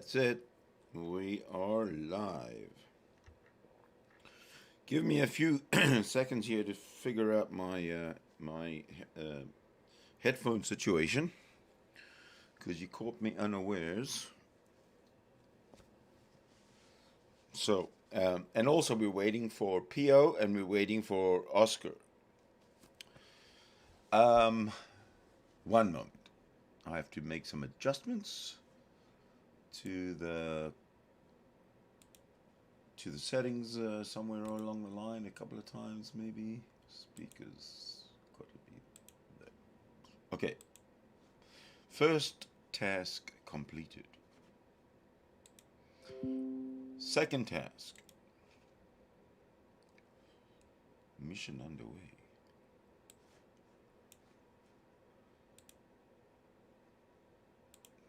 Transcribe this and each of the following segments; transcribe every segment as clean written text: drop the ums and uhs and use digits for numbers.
That's it. We are live. Give me a few seconds here to figure out my headphone situation, because you caught me unawares. So, and also we're waiting for P.O. and we're waiting for Oscar. 1 moment. I have to make some adjustments to the settings somewhere along the line, a couple of times maybe. Speakers got to be there. Okay. First task completed. Second task. Mission underway.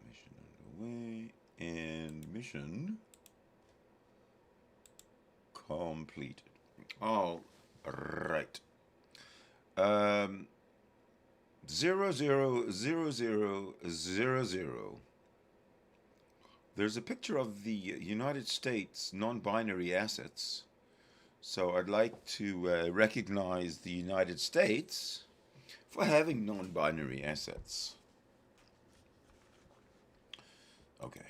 Mission underway and mission completed. All right. 000000. There's a picture of the United States non-binary assets. So I'd like to recognize the United States for having non-binary assets. Okay.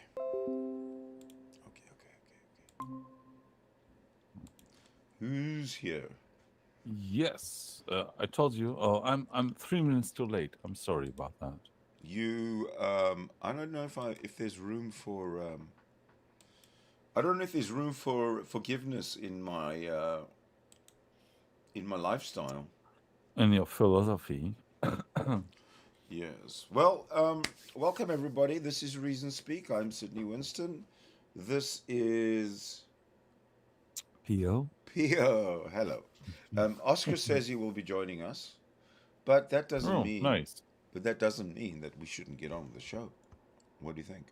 Who's here? Yes, I told you. Oh, I'm 3 minutes too late. I'm sorry about that. You, I don't know if there's room for, I don't know if there's room for forgiveness in my lifestyle. In your philosophy. Yes. Well, welcome everybody. This is Reason Speak. I'm Sydney Winston. This is P.O. P.O. Hello. Oscar says he will be joining us, but that doesn't mean nice. But that doesn't mean that we shouldn't get on with the show. What do you think?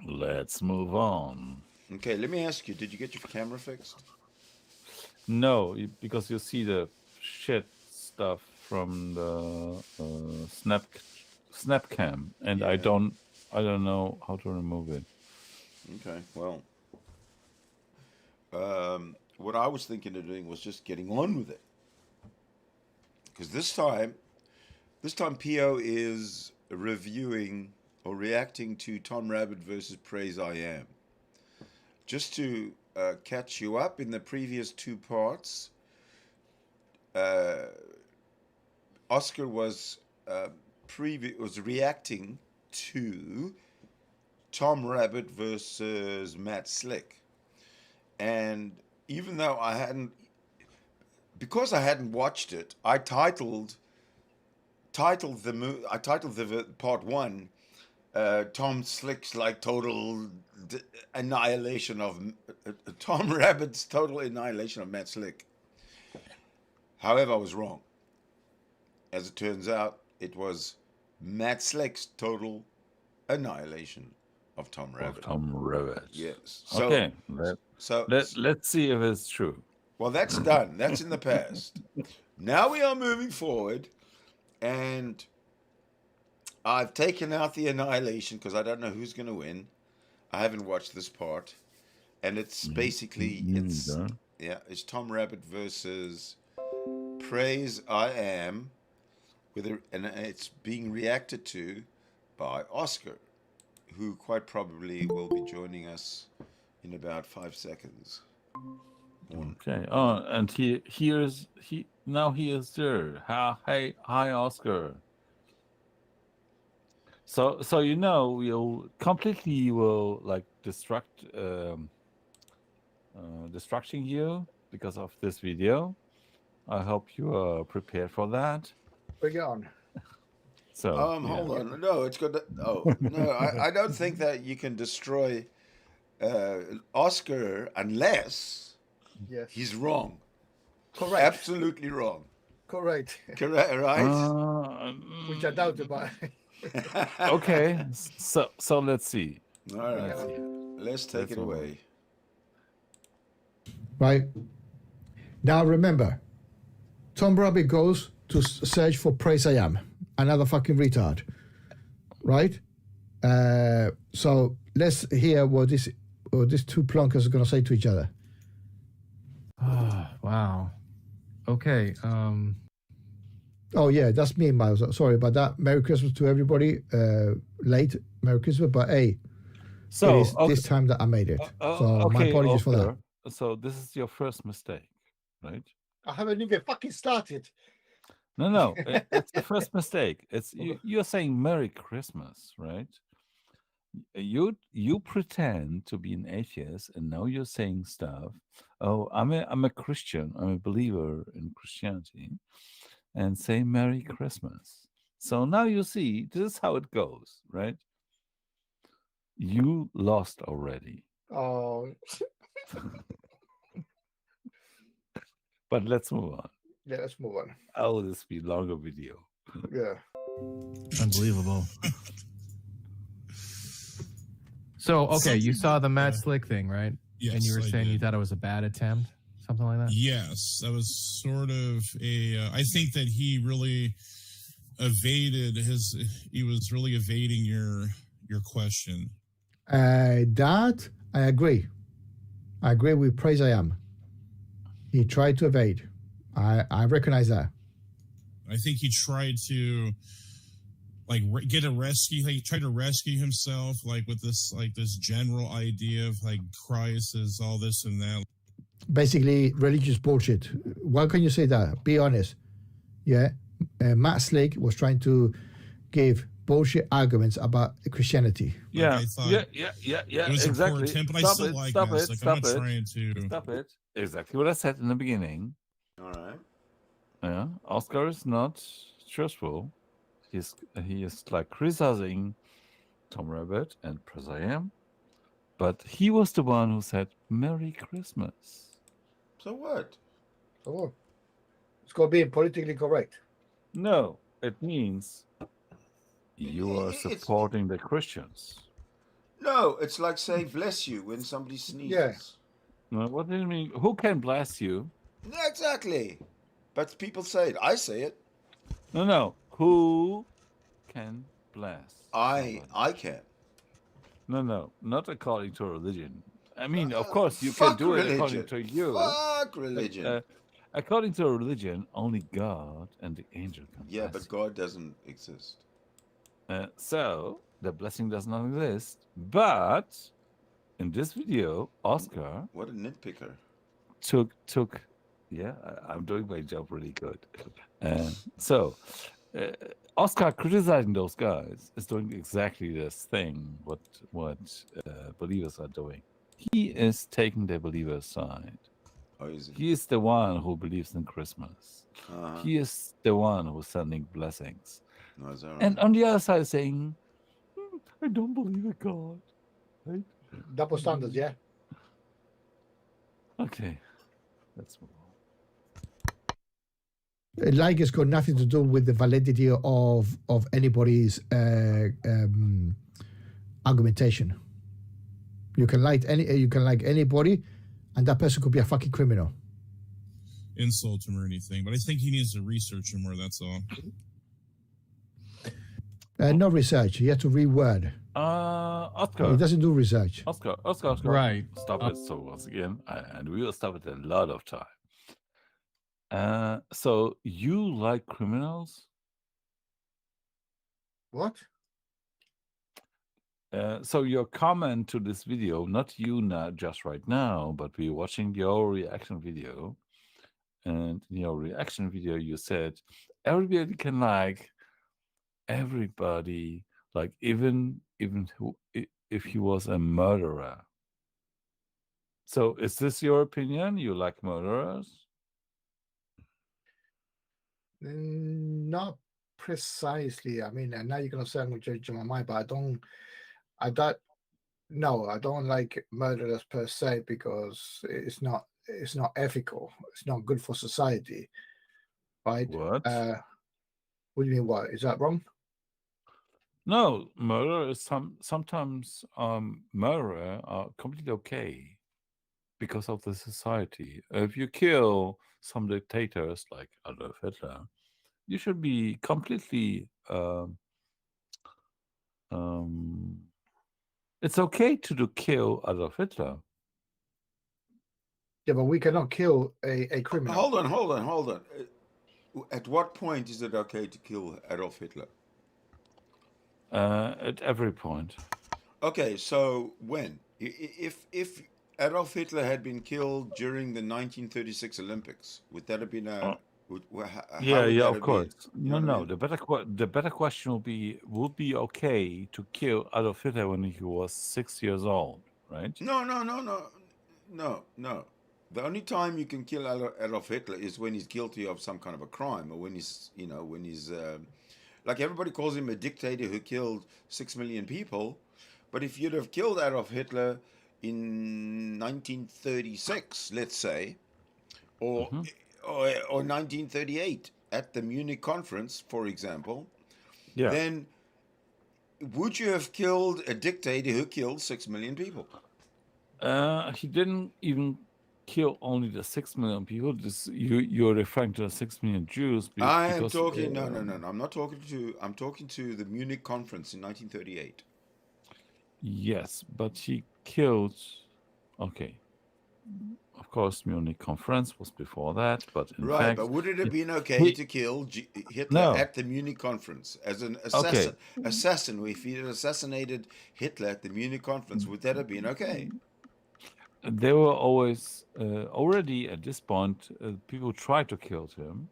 Let's move on. Okay, let me ask you, did you get your camera fixed? No, because you see the shit stuff from the Snapcam, and Yeah. I don't know how to remove it. Okay, well, what I was thinking of doing was just getting on with it, because this time P.O. is reviewing or reacting to Tom Rabbitt versus PraiseIAm. Just to catch you up, in the previous two parts, Oscar was reacting to Tom Rabbitt versus Matt Slick, and even though I hadn't watched it, I titled the part one, Tom Slick's like total annihilation of Tom Rabbitt's total annihilation of Matt Slick. However, I was wrong. As it turns out, it was Matt Slick's total annihilation of Tom Rabbitt. Tom Rabbitt. Yes. Okay. Let's see if it's true. Well, that's done. That's in the past. Now we are moving forward. And I've taken out the annihilation because I don't know who's going to win. I haven't watched this part, and it's basically it's Tom Rabbitt versus PraiseIAm, and it's being reacted to by Oscar, who quite probably will be joining us in about 5 seconds. Okay. Oh, and he is there. Hi, Oscar. So we'll completely like destructing you because of this video. I hope you are prepared for that. Bring it on. So hold on. No, it's good. No, I don't think that you can destroy Oscar unless. Yes. He's wrong. Correct. Absolutely wrong. Correct. Correct, right? Which I doubt about. Okay. So let's see. All right. Let's take it away. Right. Now remember, Tom Rabbitt goes to search for PraiseIAm, another fucking retard. Right? So let's hear what these two plunkers are going to say to each other. Oh, wow. Okay. Oh yeah, that's me, Miles. Sorry about that. Merry Christmas to everybody. Late Merry Christmas, but hey, So it is this time that I made it. So my apologies for that. So this is your first mistake, right? I haven't even fucking started. No, it's the first mistake. It's you're saying Merry Christmas, right? You pretend to be an atheist, and now you're saying stuff. Oh, I'm a Christian. I'm a believer in Christianity, and say Merry Christmas. So now you see this is how it goes, right? You lost already. Oh, But let's move on. yeah, let's move on. Oh, this be longer video. Yeah. Unbelievable. So, okay, you saw the Matt Slick thing, right? Yes, and you were I saying you did. thought it was a bad attempt, something like that? Yes, that was sort of I think that he really he was really evading your question. That I agree. I agree with PraiseIAm. He tried to evade. I recognize that. I think he tried to get a rescue. He tried to rescue himself, with this general idea of Christ is all this and that. Basically, religious bullshit. Why can you say that? Be honest. Yeah, Matt Slick was trying to give bullshit arguments about Christianity. Yeah, yeah. It was Exactly. a poor attempt, but I still like Matt Slick. I'm not trying to stop it. Exactly what I said in the beginning. All right. Yeah, Oscar is not truthful. He is criticizing Tom Rabbitt and PraiseIAm, but he was the one who said Merry Christmas. So what? So it's got to be politically correct. No, it means you are supporting the Christians. No, it's like say bless you when somebody sneezes. Yeah. No, what do you mean? Who can bless you? Yeah, exactly. But people say it. I say it. No. Who can bless? I can. No, not according to religion. I mean, of course, you can do it according to you. Fuck religion. According to religion, only God and the angel can bless. Yeah, but God doesn't exist. So the blessing does not exist. But in this video, Oscar, what a nitpicker, took. Yeah, I'm doing my job really good. So Oscar criticizing those guys is doing exactly this thing. What believers are doing. He is taking the believer's side. Oh, is he is the one who believes in Christmas. He is the one who's sending blessings. No, is that right? And on the other side saying, I don't believe in God. Right? Double standards, yeah. Okay. Let's move on. Like it's got nothing to do with the validity of anybody's argumentation. You can like anybody, and that person could be a fucking criminal. insult him or anything, but I think he needs to research him more. That's all. No research. You have to reword. Oscar. He doesn't do research. Oscar. Right. Stop it. So once again, and we will stop it a lot of time. So you like criminals? What? So your comment to this video, not you not just right now, but we're watching your reaction video. And in your reaction video, you said everybody can like everybody, like even who, if he was a murderer. So is this your opinion? You like murderers? Not precisely. I mean, and now you're gonna say I'm gonna change my mind, but I don't like murderers per se because it's not ethical. It's not good for society, right? What? What do you mean? What is that wrong? No, murder is sometimes murder are completely okay because of the society. If you kill some dictators like Adolf Hitler, you should be completely It's okay to kill Adolf Hitler. Yeah, but we cannot kill a criminal. Hold on. At what point is it okay to kill Adolf Hitler? At every point. Okay, so when? If Adolf Hitler had been killed during the 1936 Olympics, would that have been a... Yeah, of course. No. The better question would be okay to kill Adolf Hitler when he was 6 years old, right? No. The only time you can kill Adolf Hitler is when he's guilty of some kind of a crime, or when he's, like everybody calls him a dictator who killed 6 million people. But if you'd have killed Adolf Hitler in 1936, let's say, or 1938 at the Munich conference, for example, then would you have killed a dictator who killed 6 million people? He didn't even kill only the 6 million people. You're referring to the 6 million Jews. I am talking. No. I'm not talking to. I'm talking to the Munich conference in 1938. Yes, but he killed. Okay. Of course, Munich conference was before that, but in fact, but would it have been okay to kill Hitler at the Munich conference as an assassin? If he had assassinated Hitler at the Munich conference, would that have been okay? There were always already at this point people tried to kill him.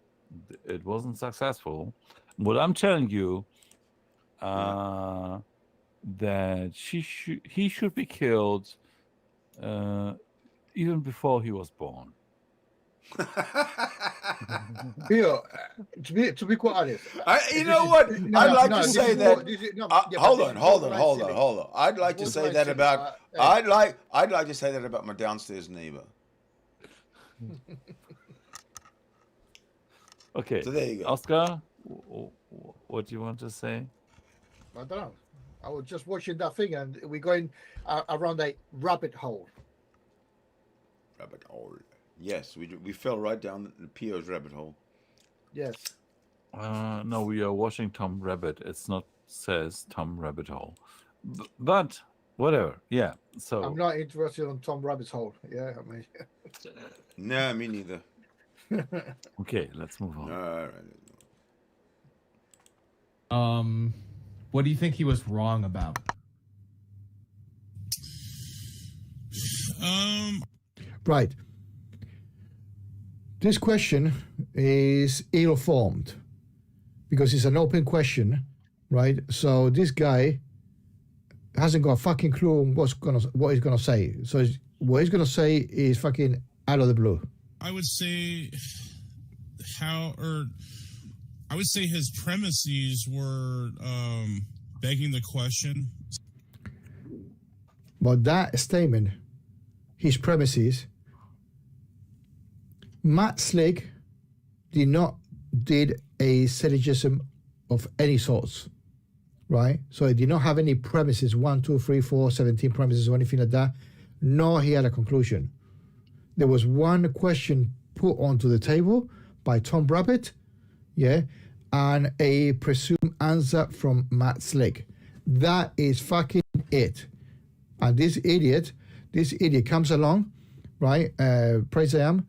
It wasn't successful. What I'm telling you, that he should be killed even before he was born. Bill, to be quite honest, I'd like to say that. Hold on. I'd like to say that about. I'd like to say that about my downstairs neighbor. Okay. So there you go. Oscar, what do you want to say? I don't know. I was just watching that thing, and we're going around a rabbit hole. Rabbit hole. Yes, we fell right down the Pio's rabbit hole. Yes. No, we are watching Tom Rabbitt. It's not says Tom Rabbit Hole, but whatever. Yeah. So I'm not interested in Tom Rabbit's hole. Yeah, I mean. No, me neither. Okay, let's move on. All right. What do you think he was wrong about? Right. This question is ill-formed because it's an open question, right? So this guy hasn't got a fucking clue on what he's gonna say. So what he's gonna say is fucking out of the blue. I would say his premises were begging the question. But that statement, his premises, Matt Slick did a syllogism of any sorts, right? So he did not have any premises, 1, 2, 3, 4, 17 premises or anything like that, nor he had a conclusion. There was one question put onto the table by Tom Rabbitt, and a presumed answer from Matt Slick. That is fucking it. And this idiot comes along, right? PraiseIAm,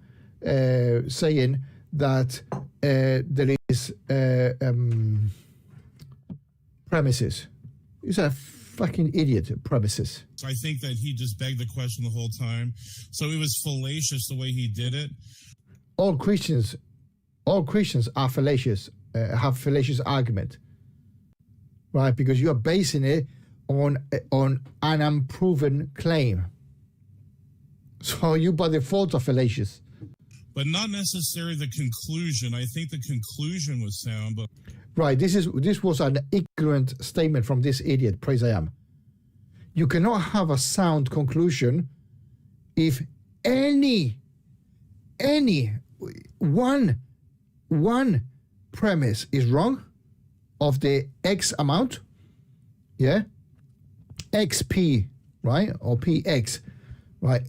saying that there is premises. He's a fucking idiot. Premises. So I think that he just begged the question the whole time. So it was fallacious the way he did it. All Christians are fallacious. Have fallacious argument, right? Because you are basing it on an unproven claim. So you by default are fallacious. But not necessarily the conclusion. I think the conclusion was sound, but right. This was an ignorant statement from this idiot, PraiseIAm. You cannot have a sound conclusion if any one premise is wrong of the X amount, XP, right, or PX, right?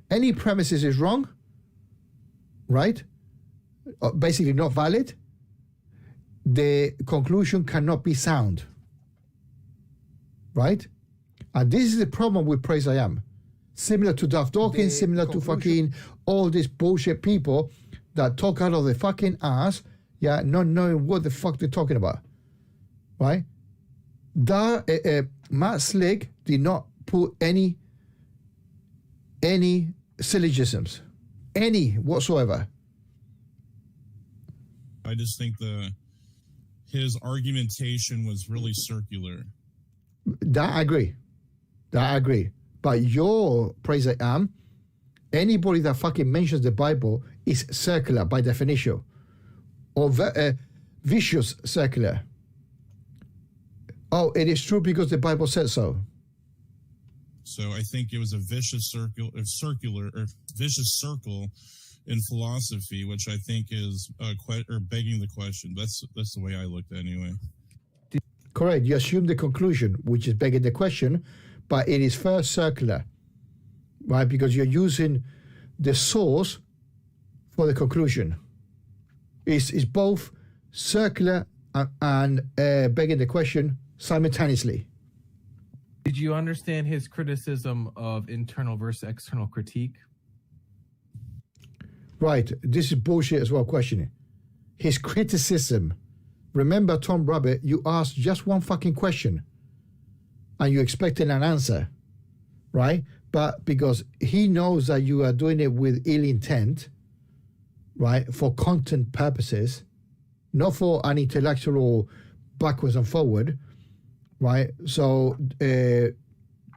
Any premises is wrong, right? Basically not valid. The conclusion cannot be sound. right? And this is the problem with PraiseIAm. Similar to Duff Dawkins, similar to fucking all these bullshit people that talk out of their fucking ass, yeah, not knowing what the fuck they're talking about, right? Matt Slick did not put any syllogisms, any whatsoever. I just think his argumentation was really circular. That I agree. But your PraiseIAm, anybody that fucking mentions the Bible is circular by definition, or vicious circular. Oh, it is true because the Bible said so. So I think it was a vicious vicious circle in philosophy, which I think is begging the question. That's the way I looked at it anyway. Correct. You assume the conclusion, which is begging the question, but it is first circular, right? Because you're using the source for the conclusion. It's both circular and begging the question simultaneously. Did you understand his criticism of internal versus external critique? Right. This is bullshit as well, questioning. His criticism. Remember, Tom Rabbitt, you asked just one fucking question and you expected an answer, right? But because he knows that you are doing it with ill intent, right, for content purposes, not for an intellectual backwards and forward, right? So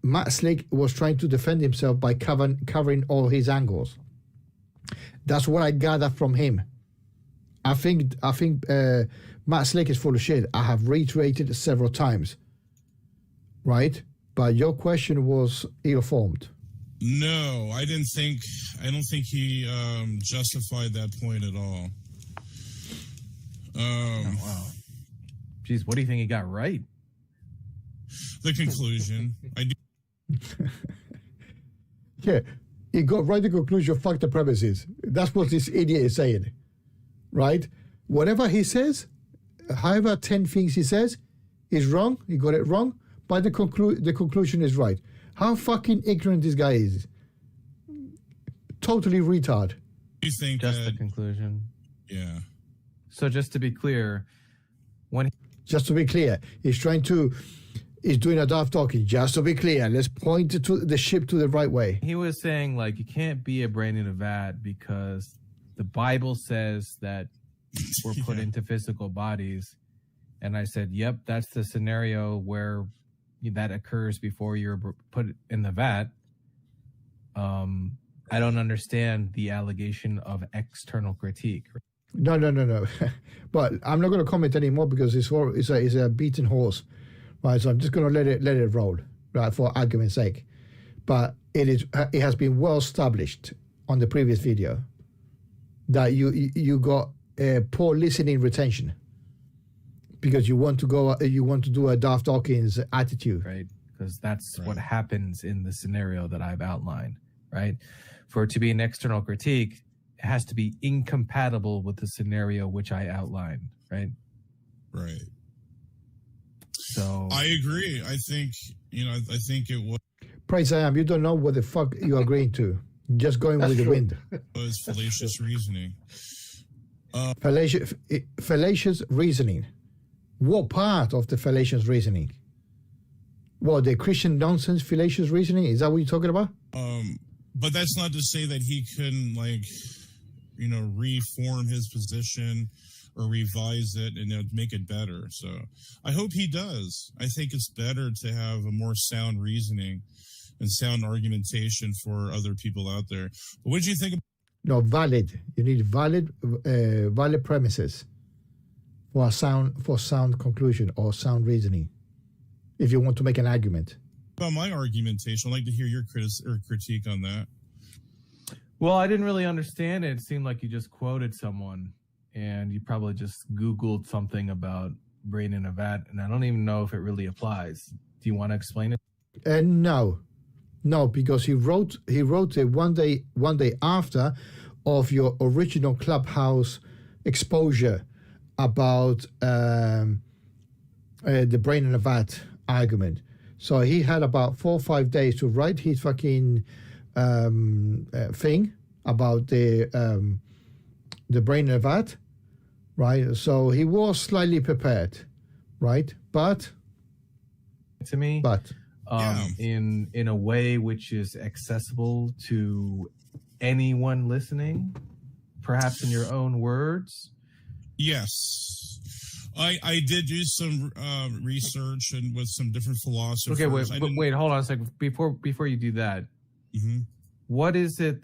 Matt Slick was trying to defend himself by covering all his angles. That's what I gather from him. I think Matt Slick is full of shit. I have reiterated it several times, right? But your question was ill-formed. No, I don't think he justified that point at all. Oh, wow. Geez, what do you think he got right? The conclusion. I do. Yeah, he got right the conclusion, fuck the premises. That's what this idiot is saying, right? Whatever he says, however 10 things he says is wrong, he got it wrong, but the conclusion is right. How fucking ignorant this guy is. Totally retard. You think just the conclusion? Yeah. So just to be clear, he's doing a daft talking. Just to be clear, let's point to the ship to the right way. He was saying, like, you can't be a brain in a vat because the Bible says that we're put into physical bodies. And I said, yep, that's the scenario where that occurs before you're put in the vat. I don't understand the allegation of external critique. No. But I'm not going to comment anymore because it's a beaten horse, right? So I'm just going to let it roll, right, for argument's sake. But it has been well established on the previous video that you got poor listening retention because you want to do a Daft Dawkins attitude, right? Because that's what happens in the scenario that I've outlined, right? For it to be an external critique, it has to be incompatible with the scenario which I outlined, right? Right. So I agree. I think it was PraiseIAm, you don't know what the fuck you're agreeing to. Just going with the wind. Was fallacious reasoning. Fallacious reasoning. What part of the fallacious reasoning? What, the Christian nonsense fallacious reasoning? Is that what you're talking about? But that's not to say that he couldn't, reform his position or revise it and make it better. So I hope he does. I think it's better to have a more sound reasoning and sound argumentation for other people out there. But what did you think? No, valid. You need valid premises for sound conclusion or sound reasoning. If you want to make an argument. About my argumentation, I'd like to hear your critique on that. Well, I didn't really understand it. It seemed like you just quoted someone and you probably just Googled something about brain in a vat, and I don't even know if it really applies. Do you want to explain it? No, because he wrote it one day after of your original Clubhouse exposure about the brain in a vat argument. So he had about 4 or 5 days to write his fucking thing about the brain in a vat, right? So he was slightly prepared, right? But To me, Yeah. in a way which is accessible to anyone listening, perhaps in your own words. Yes. I did do some research and with some different philosophers. Okay, wait, hold on a second. Before you do that, Mhm. what is it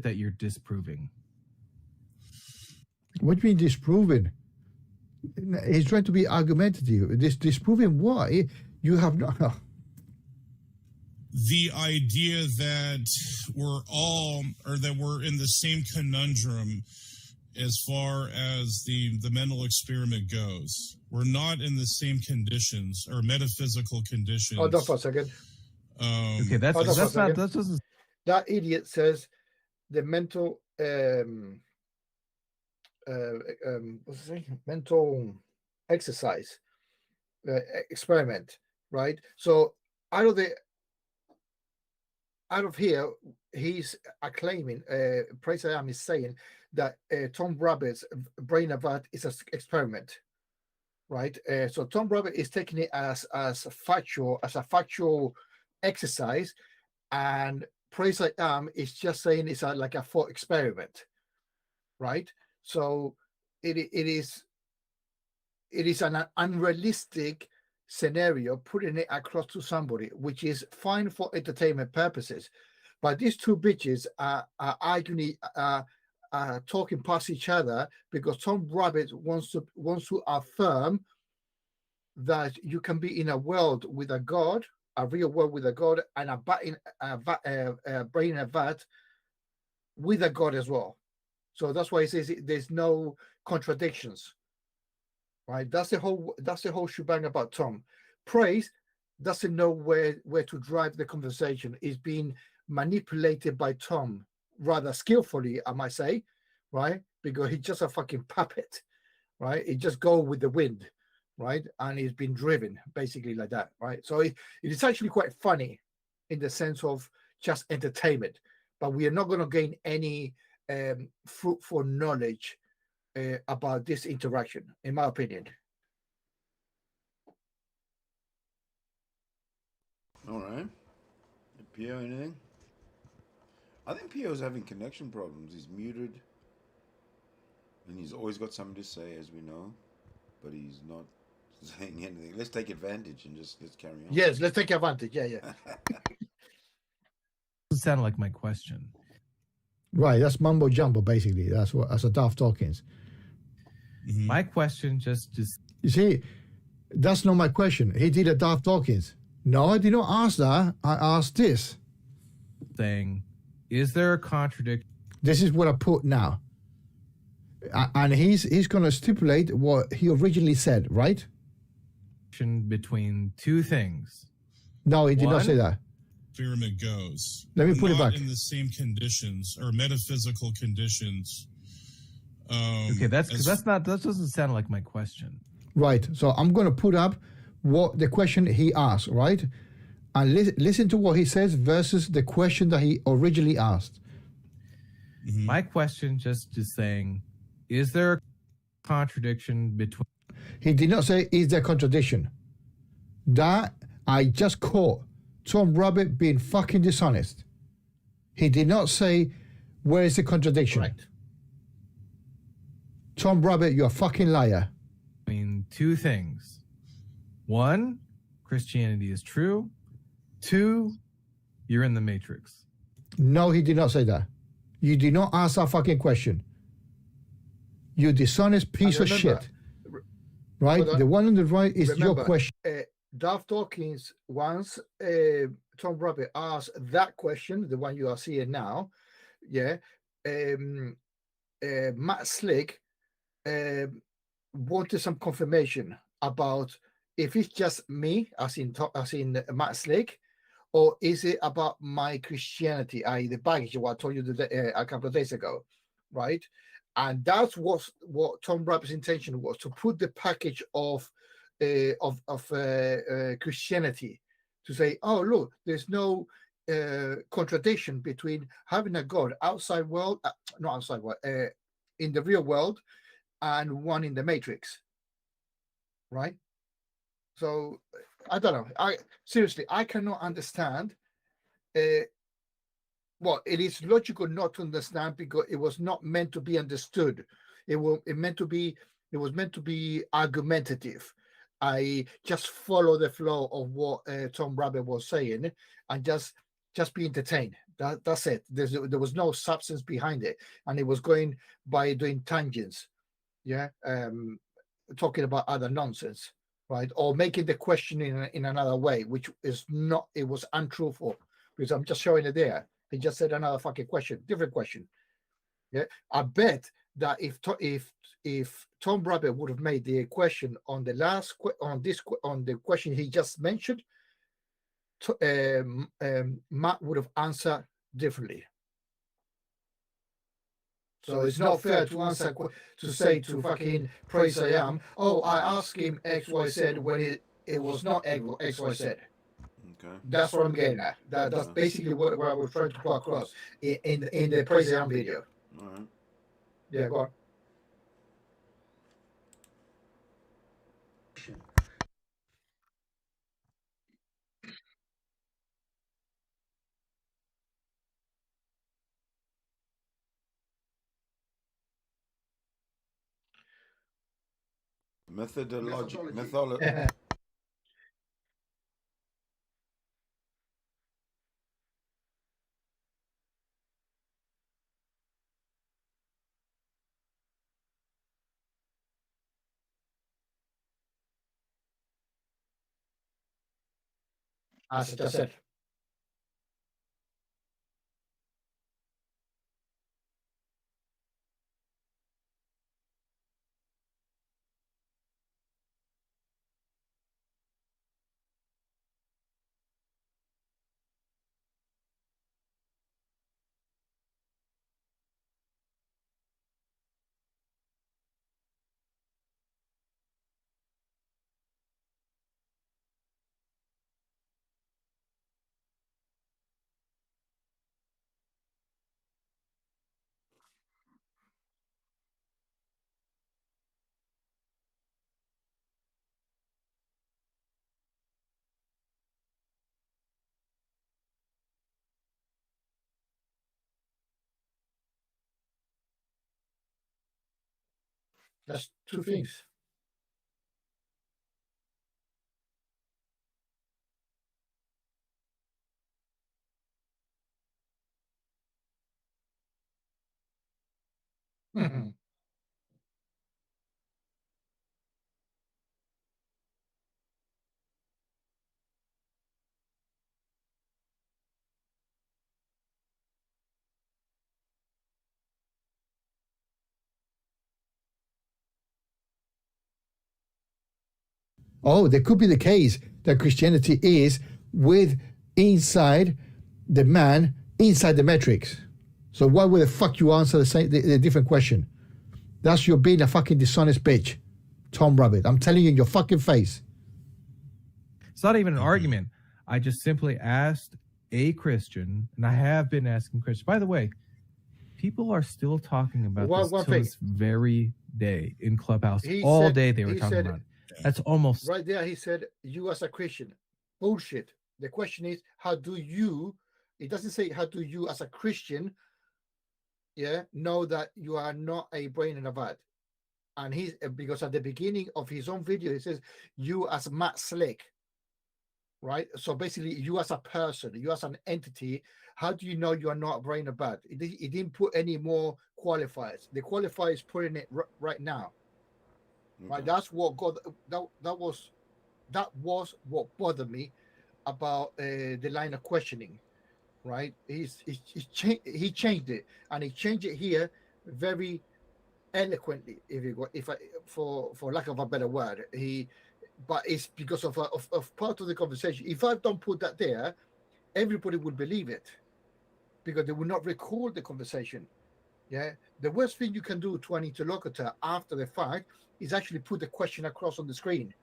that you're disproving? what do you mean disproving? He's trying to be argumentative. Disproving why you have not. The idea that we're in the same conundrum as far as the mental experiment goes. We're not in the same conditions or metaphysical conditions. Hold on for a second. Okay, that's Hold on for a not second. that doesn't. That idiot says the mental what's it say? Mental exercise experiment, right? So out of here, he's acclaiming. PraiseIAm is saying that Tom Rabbitt's brain vat is an experiment, right? So Tom Rabbitt is taking it as a factual exercise, and PraiseIAm is just saying it's like a thought experiment, right? So it is an unrealistic scenario putting it across to somebody, which is fine for entertainment purposes. But these two bitches are arguing, talking past each other because Tom Rabbitt wants to affirm that you can be in a world with a God, a real world with a God, and a brain in a vat with a God as well. So that's why he says there's no contradictions, right? That's the whole shebang about Tom. Praise doesn't know where to drive the conversation. Is being manipulated by Tom rather skillfully, I might say, right? Because he's just a fucking puppet, right? He just go with the wind, right? And he's been driven basically like that, right? So it is actually quite funny in the sense of just entertainment, but we are not going to gain any fruitful knowledge about this interaction, in my opinion. All right. Pio, anything? I think Pio's having connection problems. He's muted. And he's always got something to say, as we know. But he's not saying anything. Let's take advantage and let's carry on. Yes, let's take advantage. Yeah. Doesn't sound like my question. Right, that's mumbo jumbo, basically. That's a Daft Talkins. Mhm. My question just is You see, that's not my question. He did a Daft Talkins. No, I did not ask that. I asked this. saying, is there a contradiction This is what I put now. And he's going to stipulate what he originally said, right? between two things? No, he did not One? say that. Experiment goes. Let me We're put it not back. in the same conditions or metaphysical conditions. Okay, that as- doesn't sound like my question. Right. So I'm going to put up what the question he asked, right? And listen to what he says versus the question that he originally asked. Mhm. My question just is saying, is there a contradiction between He did not say, is there contradiction? That I just caught Tom Rabbitt being fucking dishonest. He did not say, where is the contradiction? Right. Tom Rabbitt, you're a fucking liar. two things? One, Christianity is true. Two, you're in the Matrix. No, he did not say that. You did not ask that fucking question. You dishonest piece of remember- shit. Right? Hold on. The one on the right is your Remember, question. Daft Talkins, once Tom Rabbitt asked that question, the one you are seeing now, yeah, Matt Slick wanted some confirmation about if it's just me, as in Matt Slick, or is it about my Christianity, i.e. the baggage, what I told you a couple of days ago, right? And that's what Tom Rabbitt's intention was, to put the package of Christianity, to say, oh look, there's no contradiction between having a God outside world, not outside world, in the real world, and one in the Matrix, right? So I don't know. I cannot understand. Well, it is logical not to understand because it was not meant to be understood. It was meant to be argumentative. I just follow the flow of what Tom Rabbitt was saying and just be entertained. That's it. There was no substance behind it, and it was going by doing tangents, talking about other nonsense, right? Or making the question in another way, which is not. It was untruthful because I'm just showing it there. He just said another fucking question, different question. Yeah, I bet that if Tom Rabbitt would have made the question on the on the question he just mentioned, Matt would have answered differently. So it's not fair to answer to say to fucking PraiseIAm, oh, I asked him X, Y, Z when it was not X, Y, Z. Okay. That's what I'm getting at. That's basically what I was trying to put across in the PraiseIAm video. All right. Yeah, go on. Methodology. As I just said. That's two things. Oh, there could be the case that Christianity is with inside the man, inside the matrix. So why would the fuck you answer the different question? That's you being a fucking dishonest bitch, Tom Rabbitt. I'm telling you in your fucking face. It's not even an argument. I just simply asked a Christian, and I have been asking Christians. By the way, people are still talking about this till this very day in Clubhouse. All day they were talking about it. That's almost right there. He said, "You as a Christian, bullshit." The question is, how do you? It doesn't say how do you as a Christian, know that you are not a brain and a vat. And he's because at the beginning of his own video, he says, "You as Matt Slick." Right. So basically, you as a person, you as an entity, how do you know you are not a brain and a vat? It didn't put any more qualifiers. The qualifier is putting it right now. Okay. Right, that's what that was what bothered me about the line of questioning. Right, he changed it, and he changed it here very eloquently. For lack of a better word, but it's because of part of the conversation. If I don't put that there, everybody would believe it because they would not record the conversation. Yeah, the worst thing you can do to an interlocutor after the fact is actually put the question across on the screen.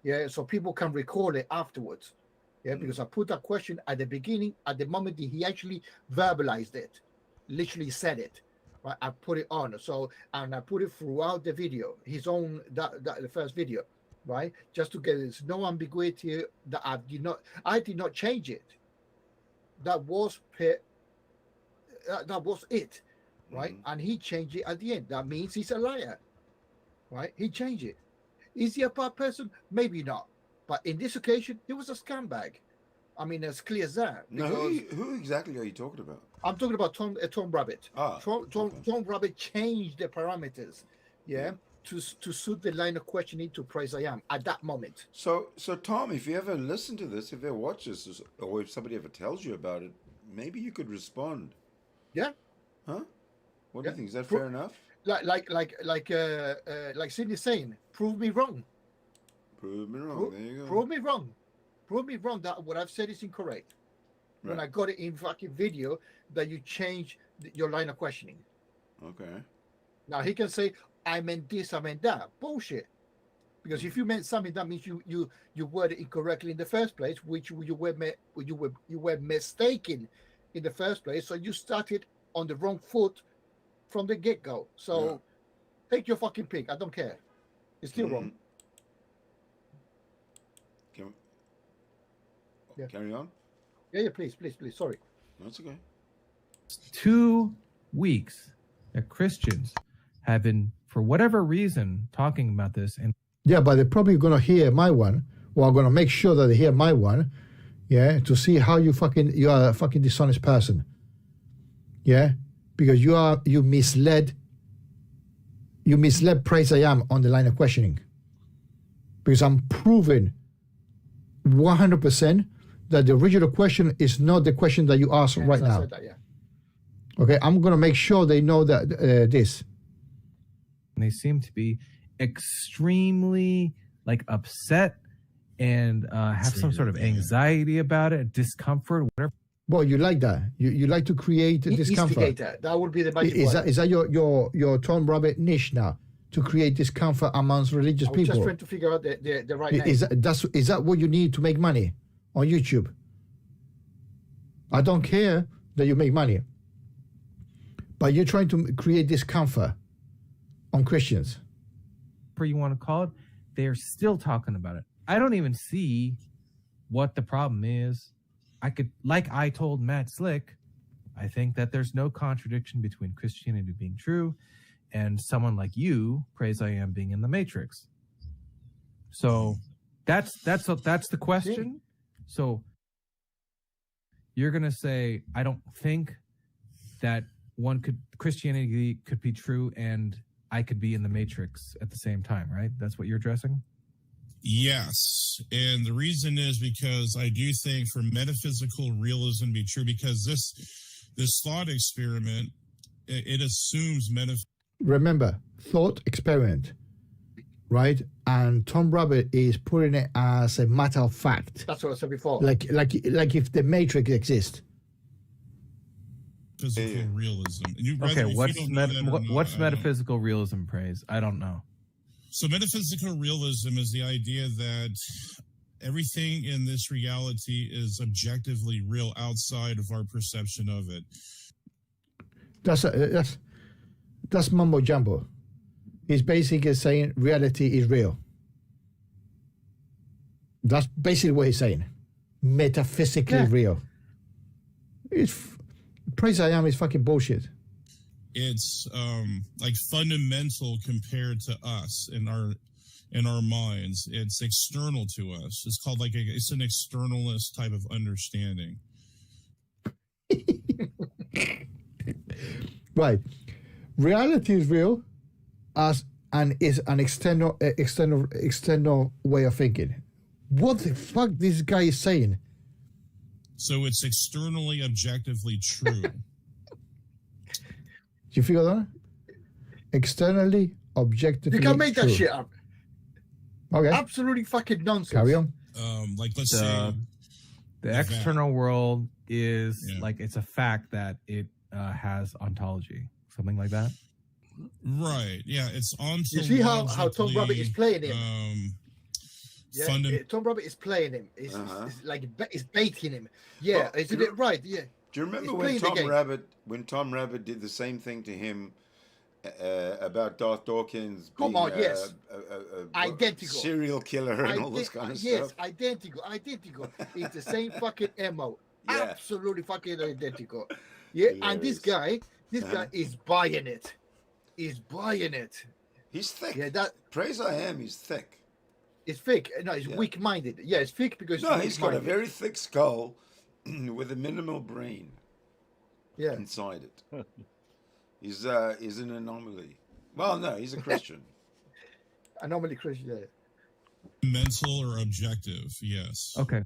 Yeah, so people can recall it afterwards. Yeah, because I put that question at the beginning, at the moment that he actually verbalized it, literally said it. Right, I put it on. So, and I put it throughout the video, his own the first video, right? Just to get there's no ambiguity that I did not change it. That was that was it, right? And he changed it at the end. That means he's a liar, right? He changed it. Is he a bad person? Maybe not. But in this occasion, he was a scumbag. I mean, as clear as that. No, who exactly are you talking about? I'm talking about Tom Rabbitt. Okay. Tom Rabbitt changed the parameters, to suit the line of questioning to PraiseIAm at that moment. So Tom, if you ever listen to this, if you ever watch this, or if somebody ever tells you about it, maybe you could respond. Yeah. Huh? What do you think? Is that fair enough? Like Sidney's saying, prove me wrong. Prove me wrong. There you go. Prove me wrong. Prove me wrong that what I've said is incorrect. Right. When I got it in fucking video that you changed your line of questioning. Okay. Now he can say, I meant this, I meant that. Bullshit. Because if you meant something, that means you worded it incorrectly in the first place, which you were mistaken in the first place. So you started on the wrong foot from the get-go. So take your fucking pick. I don't care. It's still wrong. Carry on. Yeah, please. Sorry. That's okay. 2 weeks that Christians have been, for whatever reason, talking about this. And yeah, but they're probably going to hear my one, or I'm going to make sure that they hear my one, to see how you are a fucking dishonest person. Yeah, because you misled PraiseIAm on the line of questioning. Because I'm proving 100% that the original question is not the question that you asked right now. That, yeah. Okay, I'm going to make sure they know that this. they seem to be extremely upset and have some sort of anxiety about it, discomfort, whatever. Well, you like that. You like to create discomfort. That would be the magic word. Is that your Tom Rabbitt niche now? To create discomfort amongst religious people? I'm just trying to figure out the right name. Is that what you need to make money on YouTube? I don't care that you make money, but you're trying to create discomfort on Christians. Whatever you want to call it, they're still talking about it. I don't even see what the problem is. I told Matt Slick, I think that there's no contradiction between Christianity being true and someone like you, PraiseIAm, being in the Matrix. So that's the question. So you're gonna say, I don't think that Christianity could be true and I could be in the Matrix at the same time, right? That's what you're addressing? Yes. And the reason is because I do think for metaphysical realism to be true, because this thought experiment, it assumes Remember, thought experiment, right? And Tom Rabbitt is putting it as a matter of fact. That's what I said before. Like if the Matrix exists. Physical realism. Okay, what's metaphysical realism, Praise? I don't know. So metaphysical realism is the idea that everything in this reality is objectively real outside of our perception of it. That's mumbo jumbo. He's basically saying reality is real. That's basically what he's saying. Metaphysically real. PraiseIAm is fucking bullshit. It's fundamental compared to us in our minds. It's external to us. It's called it's an externalist type of understanding. Right. Reality is real and is an external way of thinking. What the fuck this guy is saying? So it's externally objectively true. You figure that? Externally, objectively you can make true. That shit up. Okay. Absolutely fucking nonsense. Carry on. Let's say the external world is it's a fact that it has ontology, something like that. Right. Yeah. It's ontologically. You see how Tom Rabbitt is playing it. Yeah, fundamental. Tom Rabbitt is playing him. It's like it's baiting him. Yeah, Well, isn't it right? Yeah. Do you remember He's when playing the game. Tom Rabbitt did the same thing to him about Darth Dawkins Come being on, yes. a Identical. serial killer and all this kind of Yes, stuff? identical. It's the same fucking MO. Yeah. Absolutely fucking identical. Yeah, and this guy is buying it. He's buying it. He's thick. Yeah, that PraiseIAm, he's thick. it's fake. No, he's weak-minded. Yeah, it's fake because No, he's got a weak-minded. very thick skull with a minimal brain Yeah. inside it. He's an anomaly. Well, no, he's a Christian. Anomaly Christian. Yeah. Mental or objective? Yes. Okay.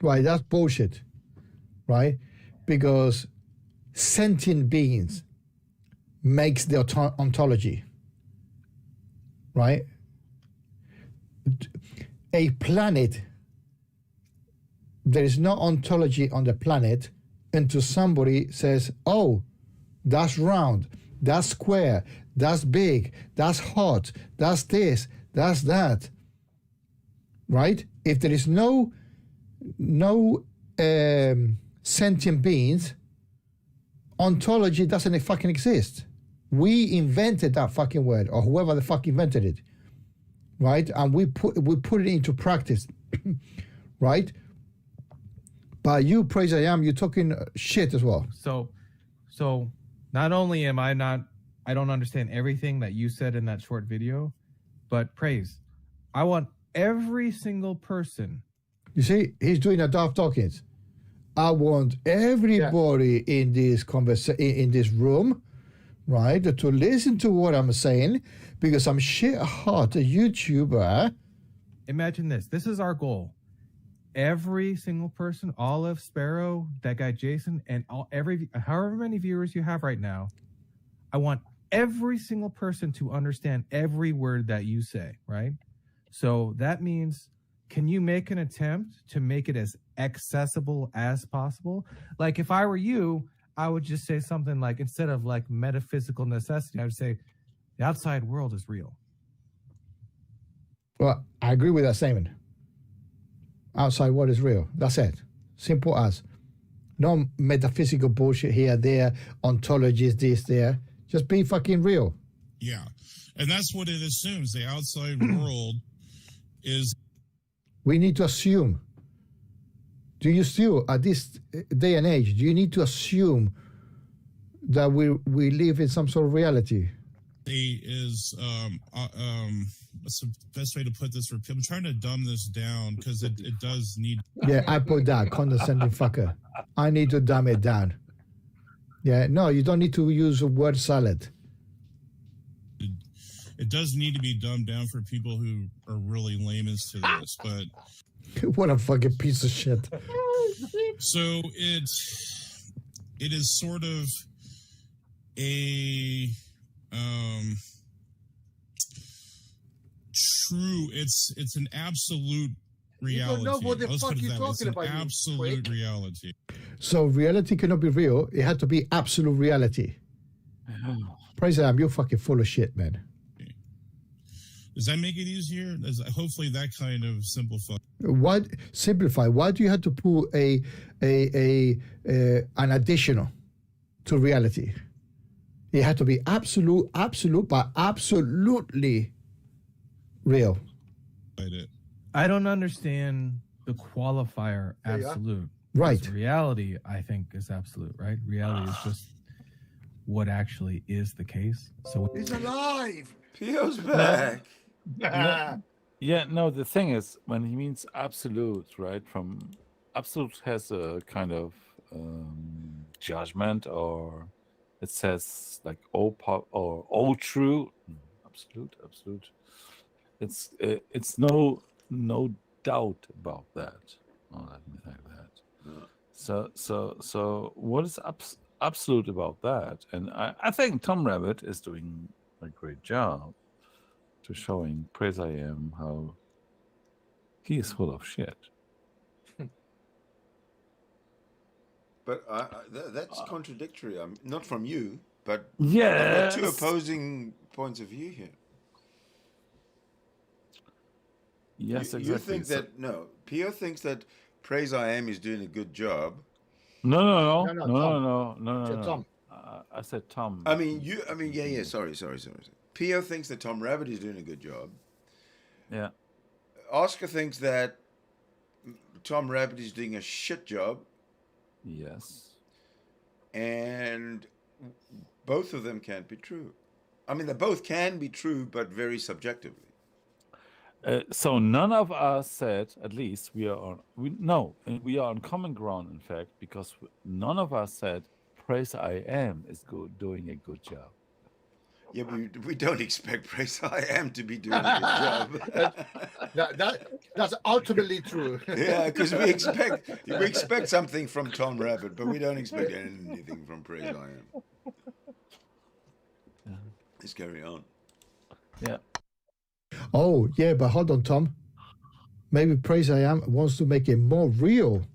Right, that's bullshit, right? Because sentient beings makes the ontology, right? A planet, there is no ontology on the planet until somebody says, oh, that's round, that's square, that's big, that's hot, that's this, that's that, right? If there is no sentient beings, ontology doesn't fucking exist. We invented that fucking word, or whoever the fuck invented it, right? And we put it into practice, right? But you, PraiseIAm, you're talking shit as well. So not only am I don't understand everything that you said in that short video, but Praise, I want every single person. You see, he's doing a Darth Dawkins. I want everybody in this in this room, right, to listen to what I'm saying, because I'm shit-hot YouTuber. Imagine this. This is our goal. Every single person, Olive, Sparrow, that guy Jason, and however many viewers you have right now, I want every single person to understand every word that you say, right? So that means, can you make an attempt to make it as accessible as possible? Like if I were you, I would just say something like, instead of like metaphysical necessity, I would say the outside world is real. Well, I agree with that statement. Outside world is real. That's it. Simple as. No metaphysical bullshit here, there, ontologies, this, there. Just be fucking real. Yeah. And that's what it assumes. The outside world is. We need to assume. Do you still, at this day and age, do you need to assume that we live in some sort of reality? What's the best way to put this for people? I'm trying to dumb this down because it does need. Yeah, I put that, condescending fucker. I need to dumb it down. Yeah, no, you don't need to use a word salad. It does need to be dumbed down for people who are really layman's to this, but. What a fucking piece of shit. So it is sort of a true. It's an absolute reality. You don't know what the fuck you're talking about. It's an absolute reality. So reality cannot be real. It had to be absolute reality. PraiseIAm, you're fucking full of shit, man. Does that make it easier? Hopefully that kind of simplify. Why simplify? Why do you have to put an additional to reality? It had to be absolute, but absolutely real. I don't understand the qualifier absolute. Right. Because reality, I think, is absolute, right? Reality is just what actually is the case. So He's alive. Pio's back. No, the thing is, when he means absolute, right? From absolute has a kind of judgment, or it says like all true. Absolute. It's no doubt about that. Oh, let me like that. So what is absolute about that? And I think Tom Rabbitt is doing a great job to showing PraiseIAm how he is full of shit. But that's contradictory. Not from you, but yes. I've got two opposing points of view here. Yes, You exactly. think that no? Pio thinks that PraiseIAm is doing a good job. No, No, no. Tom. I said Tom. I mean, yeah. Sorry. Pio thinks that Tom Rabbitt is doing a good job. Yeah. Oscar thinks that Tom Rabbitt is doing a shit job, Yes. and both of them can't be true. I mean, they both can be true, but very subjectively. So none of us said, at least we are on common ground, in fact, because none of us said PraiseIAm is doing a good job. Yeah, we don't expect PraiseIAm to be doing a good job. That's ultimately true. Yeah, because we expect something from Tom Rabbitt, but we don't expect anything from PraiseIAm. Yeah. Let's carry on. Yeah. Oh, yeah, but hold on, Tom. Maybe PraiseIAm wants to make it more real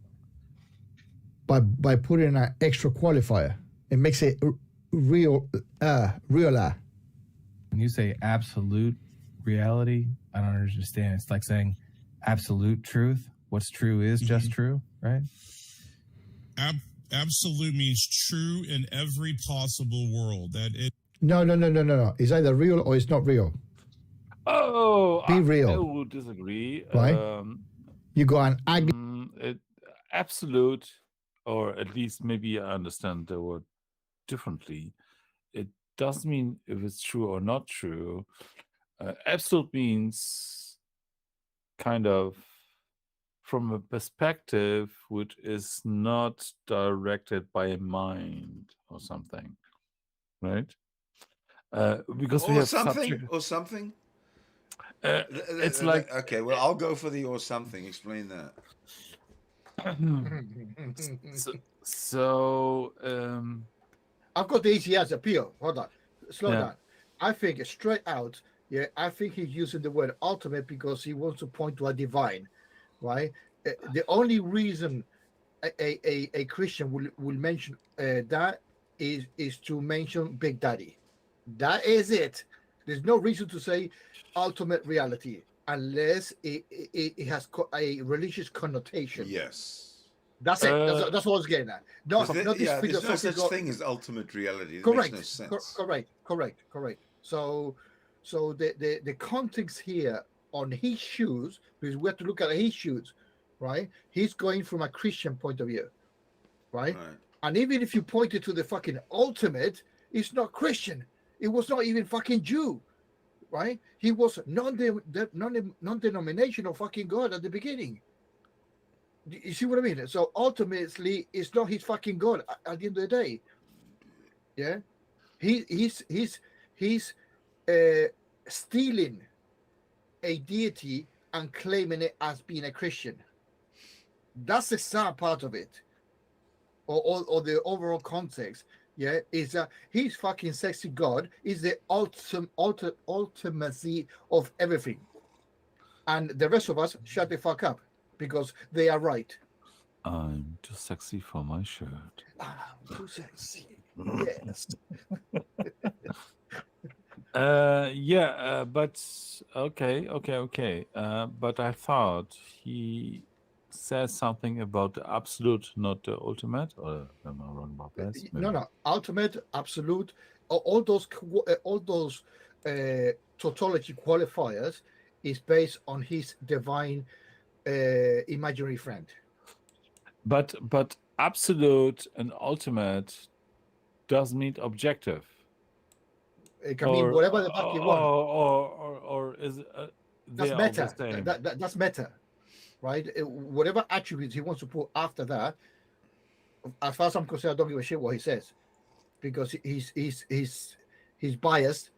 by putting an extra qualifier. It makes it realer. When you say absolute reality, I don't understand. It's like saying absolute truth. What's true is just true, right? Absolute means true in every possible world. That it. No. It's either real or it's not real. Oh, Be real. I would disagree. Right? You go and absolute, or at least maybe I understand the word differently. It doesn't mean if it's true or not true. Absolute means kind of from a perspective which is not directed by a mind or something, right? Because we have something. It's like okay. Well, I'll go for the or something. Explain that. so I've got the easy answer. Pio, hold on, slow Yeah. down. I think straight out. Yeah, I think he's using the word ultimate because he wants to point to a divine, right? The only reason a Christian will mention that is to mention Big Daddy. That is it. There's no reason to say ultimate reality unless it has a religious connotation. Yes. That's it. That's what I was getting at. Not There's this no such philosophical thing as ultimate reality. It correct. makes no sense. Correct. So the context here on his shoes, because we have to look at his shoes, right? He's going from a Christian point of view, right? And even if you pointed to the fucking ultimate, it's not Christian. It was not even fucking Jew, right? He was non-denominational fucking God at the beginning. You see what I mean? So ultimately, it's not his fucking God at the end of the day. Yeah, he's stealing a deity and claiming it as being a Christian. That's the sad part of it, or the overall context. Yeah, is that his fucking sexy God is the ultimacy of everything, and the rest of us shut the fuck up because they are right. I'm too sexy for my shirt. I'm too sexy. Yes. But okay. But I thought he said something about the absolute, not the ultimate. Or am I wrong about this? No. Ultimate, absolute, all those tautology qualifiers is based on his divine imaginary friend. But absolute and ultimate doesn't mean objective. It can mean whatever the fuck you want. Or is that's meta. That's meta, right? Whatever attributes he wants to put after that, as far as I'm concerned, I don't give a shit what he says, because he's biased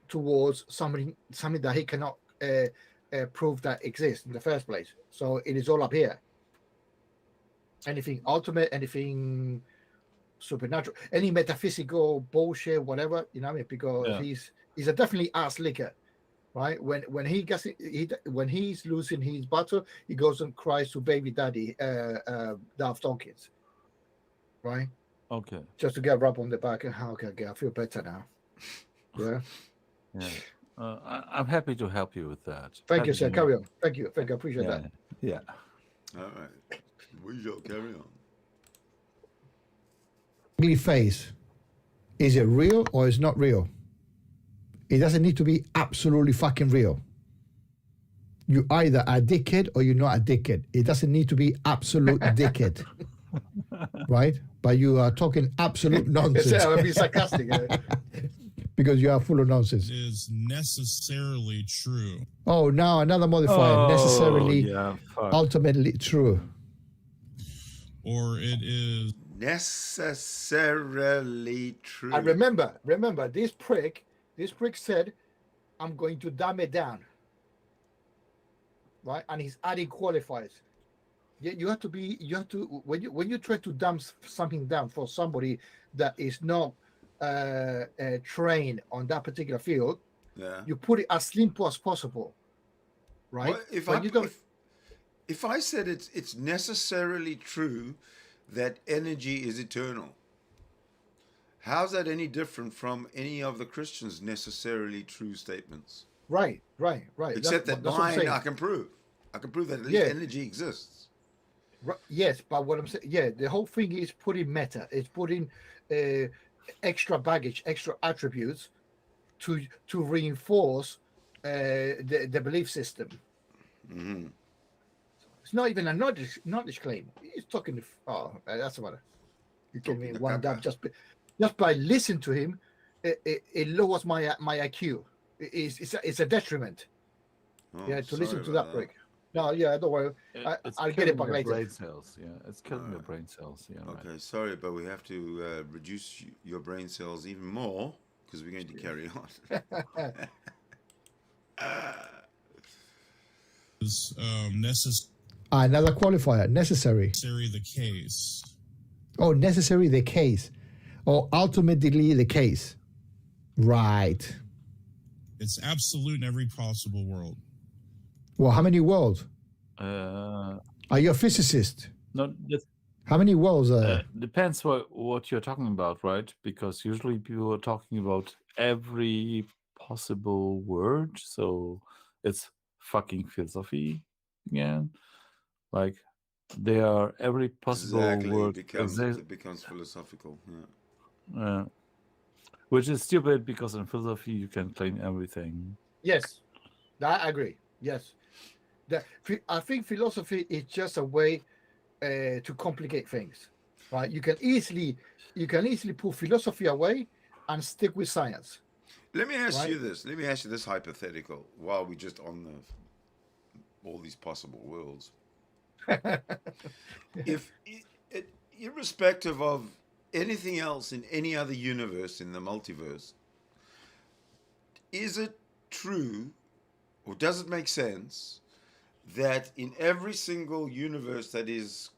towards something that he cannot prove that exists in the first place. So it is all up here. Anything ultimate, anything supernatural, any metaphysical bullshit, whatever, you know what I mean? Because he's a definitely ass licker, right? When he gets when he's losing his battle, he goes and cries to baby daddy, Daft Tonkins, right? Okay. Just to get rub on the back and okay, I feel better now. Yeah. I'm happy to help you with that. Thank you, Happy sir. to- Carry on. Thank you. I appreciate Yeah, that. yeah. All right. We shall carry on. Ugly face. Is it real or is not real? It doesn't need to be absolutely fucking real. You either a dickhead or you're not a dickhead. It doesn't need to be absolute dickhead. Right? But you are talking absolute Yes, nonsense. sir. I'll be sarcastic. Because you are full of nonsense. Is necessarily true. Oh, now another modifier. Oh, Necessarily, yeah, fuck. ultimately true. Or it is Necessarily true. And remember, this prick said, I'm going to dumb it down. Right? And he's adding qualifiers. You have to when you try to dumb something down for somebody that is not trained on that particular field, Yeah. you put it as simple as possible. Right? Well, But if I said it's necessarily true that energy is eternal, how's that any different from any of the Christians' necessarily true statements? right. Except that that's what I'm mine saying. I can prove. I can prove that at least Yeah. energy exists. Yes, but what I'm saying, the whole thing is putting meta. It's putting extra baggage, extra attributes to reinforce the belief system. Mm-hmm. It's not even a knowledge claim. He's talking. That's what you give me Talking one caca. dab just by listening to him. It lowers my IQ. It's a detriment. Oh, To listen sorry to about that break. No, yeah, don't worry. It's I'll get it killing back your later. brain cells. Yeah, it's killing your brain cells. Yeah, right. Okay, sorry, but we have to reduce your brain cells even more because we're going to carry on. necessary Another qualifier. Necessary. the case. Oh, necessary the case. Or ultimately the case. Right. It's absolute in every possible world. Well, how many worlds? Uh, Are you a physicist? no, How many worlds are there? depends what you're talking about, right? Because usually people are talking about every possible word, so it's fucking philosophy again. Like they are every possible Exactly, word it becomes philosophical. Yeah. which is stupid because in philosophy you can claim everything. Yes, I agree. Yes, I think philosophy is just a way to complicate things, right? You can easily put philosophy away and stick with science. Let me ask Right. you this. Let me ask you this hypothetical while we're just on all these possible worlds. If irrespective of anything else in any other universe in the multiverse, is it true or does it make sense that in every single universe that is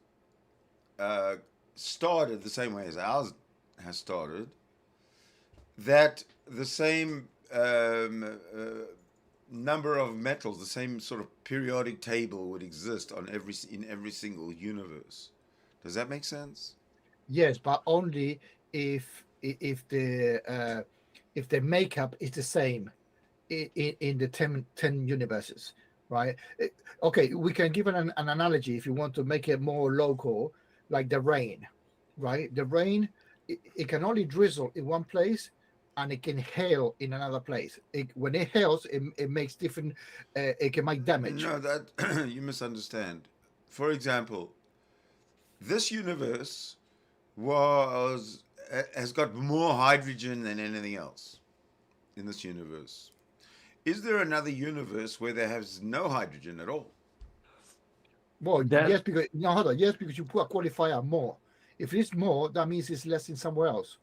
started the same way as ours has started, that the same number of metals, the same sort of periodic table would exist in every single universe? Does that make sense? Yes, but only if the makeup is the same in the 10 universes, right? Okay, we can give an analogy if you want to make it more local, like the rain, right? The rain, it can only drizzle in one place and it can hail in another place. When it hails, it makes different, it can make damage. No, that you misunderstand. For example, this universe has got more hydrogen than anything else in this universe. Is there another universe where there has no hydrogen at all? Well, That- yes, because no, hold on. Yes, because you put a qualifier more. If it's more, that means it's less in somewhere else,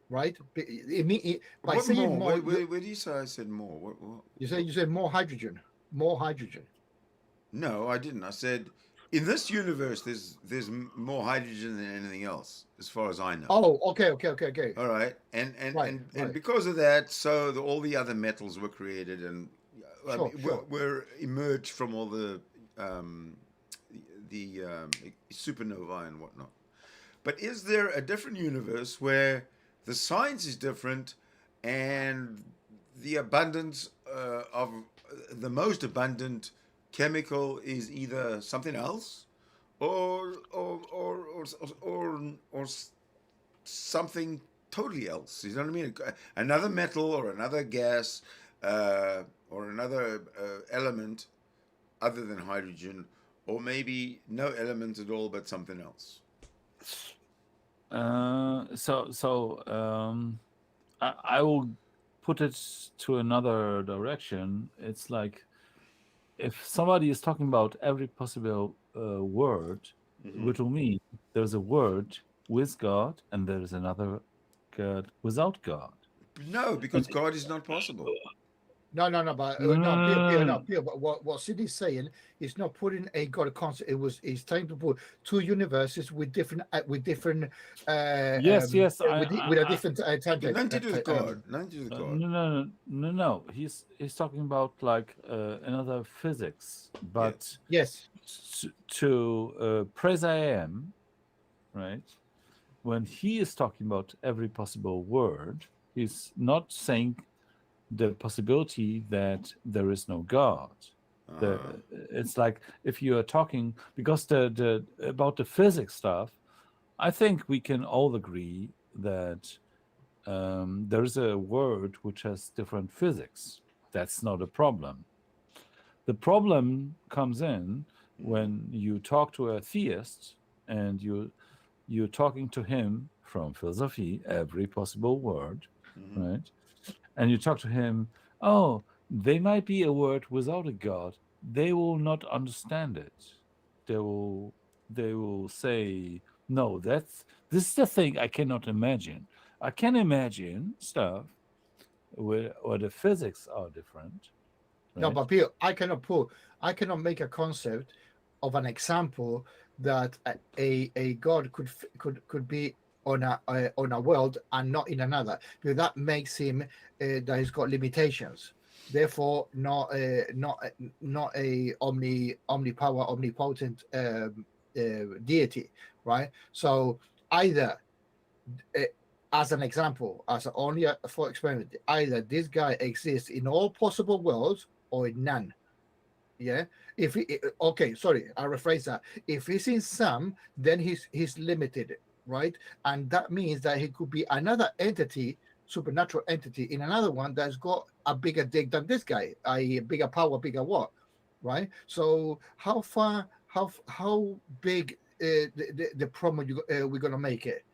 right? By What saying more? more, Where do you say I said more? What? you said more hydrogen, more hydrogen. No, I didn't. I said in this universe there's more hydrogen than anything else, as far as I know. Oh, okay. All right, and Right. because of that, so all the other metals were created, and Sure. were emerged from all the supernovae and whatnot. But is there a different universe where the science is different and the abundance of the most abundant chemical is either something else or something totally else. You know what I mean? Another metal or another gas or another element other than hydrogen, or maybe no element at all but something else. I will put it to another direction. It's like if somebody is talking about every possible word, which will mean there's a word with God and there's another God without God. No, because God is not possible. No, but no, Pierre. But what Sidney's saying is not putting a God concept. It's trying to put two universes with different Yes, with a different Nothing to do with God. Nothing to do with God. No. He's talking about like another physics, but yes, to PraiseIAm, right? When he is talking about every possible word, he's not saying the possibility that there is no God. It's like if you are talking because the about the physics stuff, I think we can all agree that there's a word which has different physics. That's not a problem. The problem comes in when you talk to a theist and you're talking to him from philosophy, every possible word, right? And you talk to him, oh, they might be a word without a God. They will not understand it. They will say, no, this is the thing I cannot imagine. I can imagine stuff where the physics are different. Right? no, but Pierre, I cannot make a concept of an example that a God could be on a world and not in another, because that makes him that he's got limitations. Therefore, not a omnipower, omnipotent deity, right? So either as an example, as only for experiment, either this guy exists in all possible worlds or in none. Yeah. If he, okay, sorry, I rephrase that. If he's in some, then he's limited, right? And that means that he could be another entity, supernatural entity, in another one that's got a bigger dick than this guy, a bigger power, bigger what, right? So how big the promo we're gonna make it,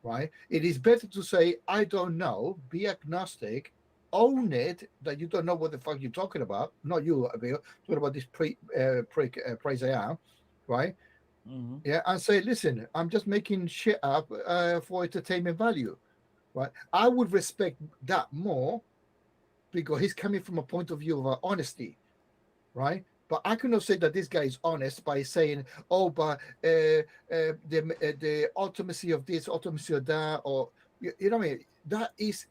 right? It is better to say I don't know, be agnostic, own it that you don't know what the fuck you're talking about. Not you, Abel, talking about this PraiseIAm, right? Yeah, and say, listen, I'm just making shit up for entertainment value, right? I would respect that more because he's coming from a point of view of honesty, right? But I cannot say that this guy is honest by saying, "Oh, but the ultimacy of this, ultimacy of that," or you know what I mean. That is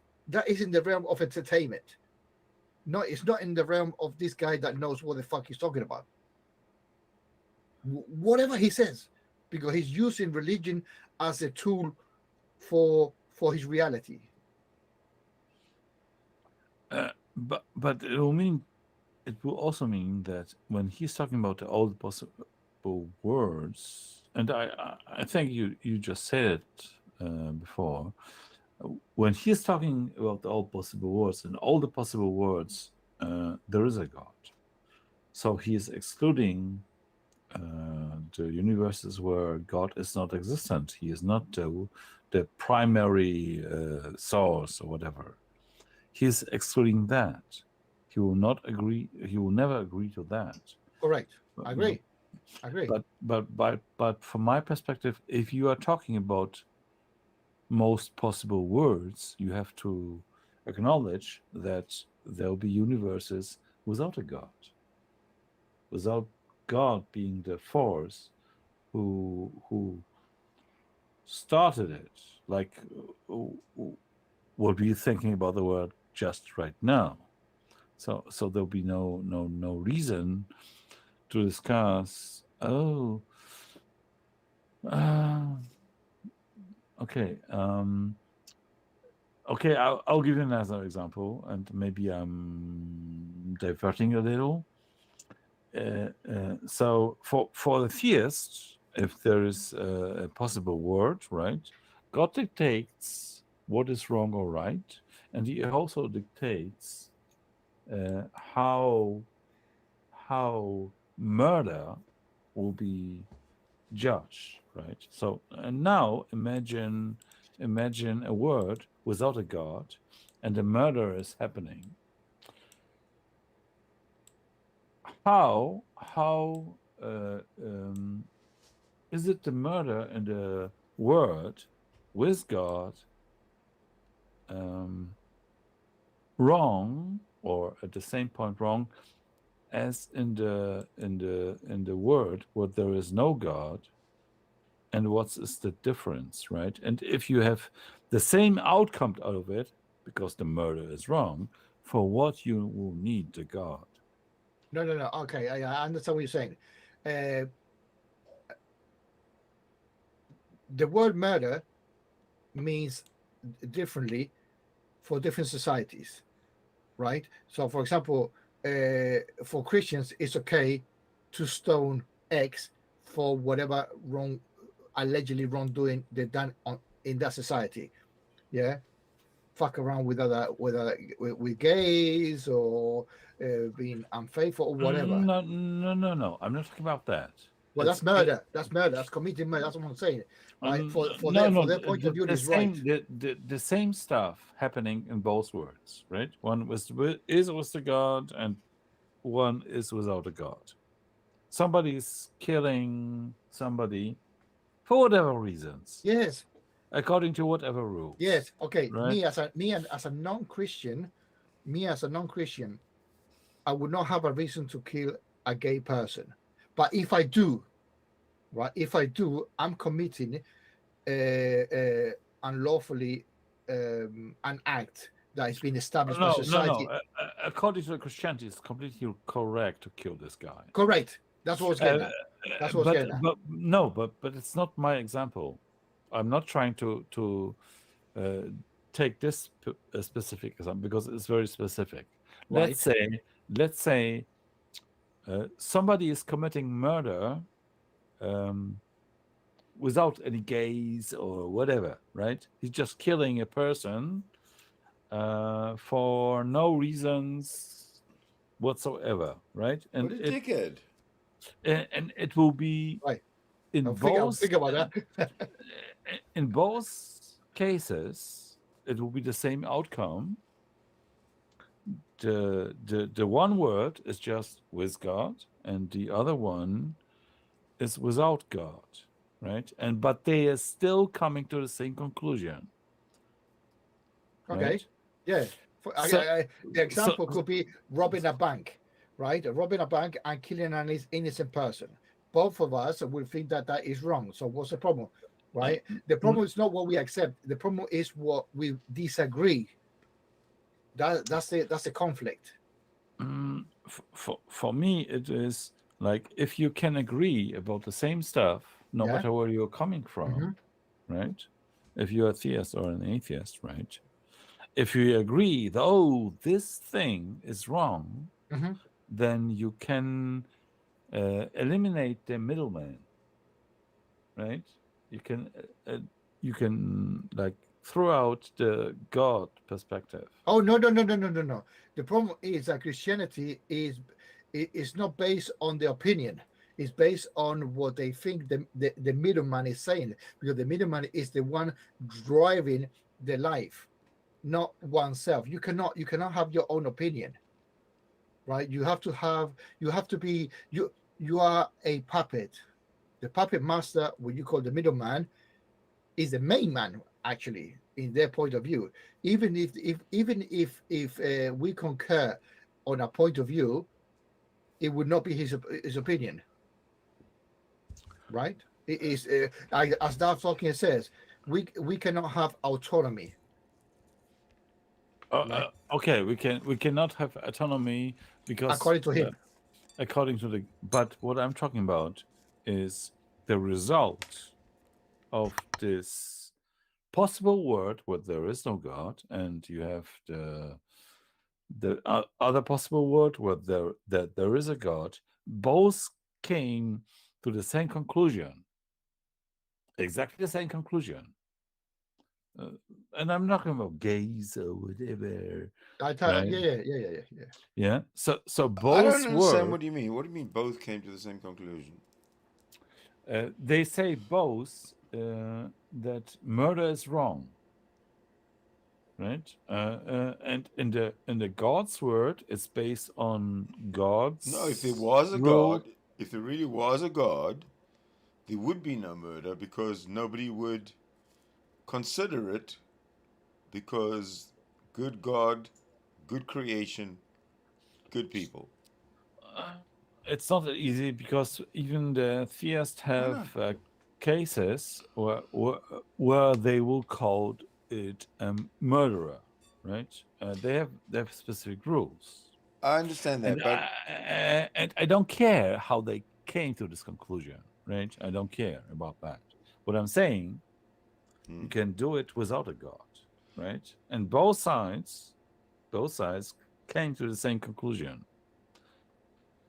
in the realm of entertainment. No, it's not in the realm of this guy that knows what the fuck he's talking about. Whatever he says, because he's using religion as a tool for his reality. But it will also mean that when he's talking about all the possible words, and I think you just said it before, when he's talking about all possible words and all the possible words, there is a God. So he is excluding the universes where God is not existent. He is not the primary source or whatever. He's excluding that. He will not agree. He will never agree to that. Correct. I agree. But from my perspective, if you are talking about most possible words, you have to acknowledge that there will be universes without a God, without God being the force who started it. Like, what are you thinking about the word just right now? So there'll be no reason to discuss. Oh, okay. Okay, I'll give you another example, and maybe I'm diverting a little. So for the theist, if there is a possible word, right, God dictates what is wrong or right, and He also dictates how murder will be judged, right? So and now imagine a world without a God, and a murder is happening. How is it the murder in the world with God wrong, or at the same point wrong, as in the world where there is no God? And what is the difference, right? And if you have the same outcome out of it, because the murder is wrong, for what you will need the God? No. Okay, I understand what you're saying. The word murder means differently for different societies, right? So, for example, for Christians, it's okay to stone X for whatever allegedly wrongdoing they've done in that society. Yeah, fuck around with with gays, or being unfaithful or whatever. No. I'm not talking about that. Well, that's murder. That's murder. That's committing murder. That's what I'm saying. Right? For their point of view, the is same, right. the same stuff happening in both worlds, right? One is with the God, and one is without a God. Somebody's killing somebody for whatever reasons. Yes. According to whatever rules. Yes. Okay. Right? Me as a non-Christian, I would not have a reason to kill a gay person. But if I do, right? If I do, I'm committing unlawfully an act that has been established by society. No. According to Christianity, it's completely correct to kill this guy. Correct. That's what I was getting at. That's what I was getting at. But it's not my example. I'm not trying to take this specific example because it's very specific. Right. Let's say somebody is committing murder without any gays or whatever, right? He's just killing a person for no reasons whatsoever, right? What a dickhead. And it will be right. in both. Think about that. In both cases, it will be the same outcome. The one word is just with God, and the other one is without God, right? But they are still coming to the same conclusion. Okay. Right? Yeah. The example could be robbing a bank, right? Robbing a bank and killing an innocent person. Both of us will think that is wrong. So what's the problem, right? The problem is not what we accept. The problem is what we disagree. That's the conflict. For me, it is like if you can agree about the same stuff, no matter where you're coming from, right? If you're a theist or an atheist, right? If you agree that, this thing is wrong, then you can eliminate the middleman, right? You can like throw out the God perspective. Oh, no. The problem is that Christianity is not based on the opinion. It's based on what they think the middleman is saying, because the middleman is the one driving the life, not oneself. You cannot have your own opinion, right? You are a puppet. The puppet master, what you call the middleman, is the main man, actually, in their point of view. Even if we concur on a point of view, it would not be his opinion, right? It is as Darth Tolkien says, we cannot have autonomy. Right? Okay, we cannot have autonomy because according to him. But what I'm talking about is the result of this possible world where there is no God, and you have the other possible world where there is a God. Both came to the same conclusion, exactly the same conclusion. And I'm not talking about gays or whatever. Right. Yeah. Yeah. So I don't both understand were. what do you mean. What do you mean both came to the same conclusion? They say both that murder is wrong, right? And in the God's word, it's based on God's No, if there was a rule. God, if there really was a God, there would be no murder because nobody would consider it, because good God, good creation, good people. It's not that easy because even the theists Why have not? cases where they will call it a murderer, right? They have specific rules. I understand that, but And I don't care how they came to this conclusion, right? I don't care about that. What I'm saying, you can do it without a God, right? And both sides came to the same conclusion,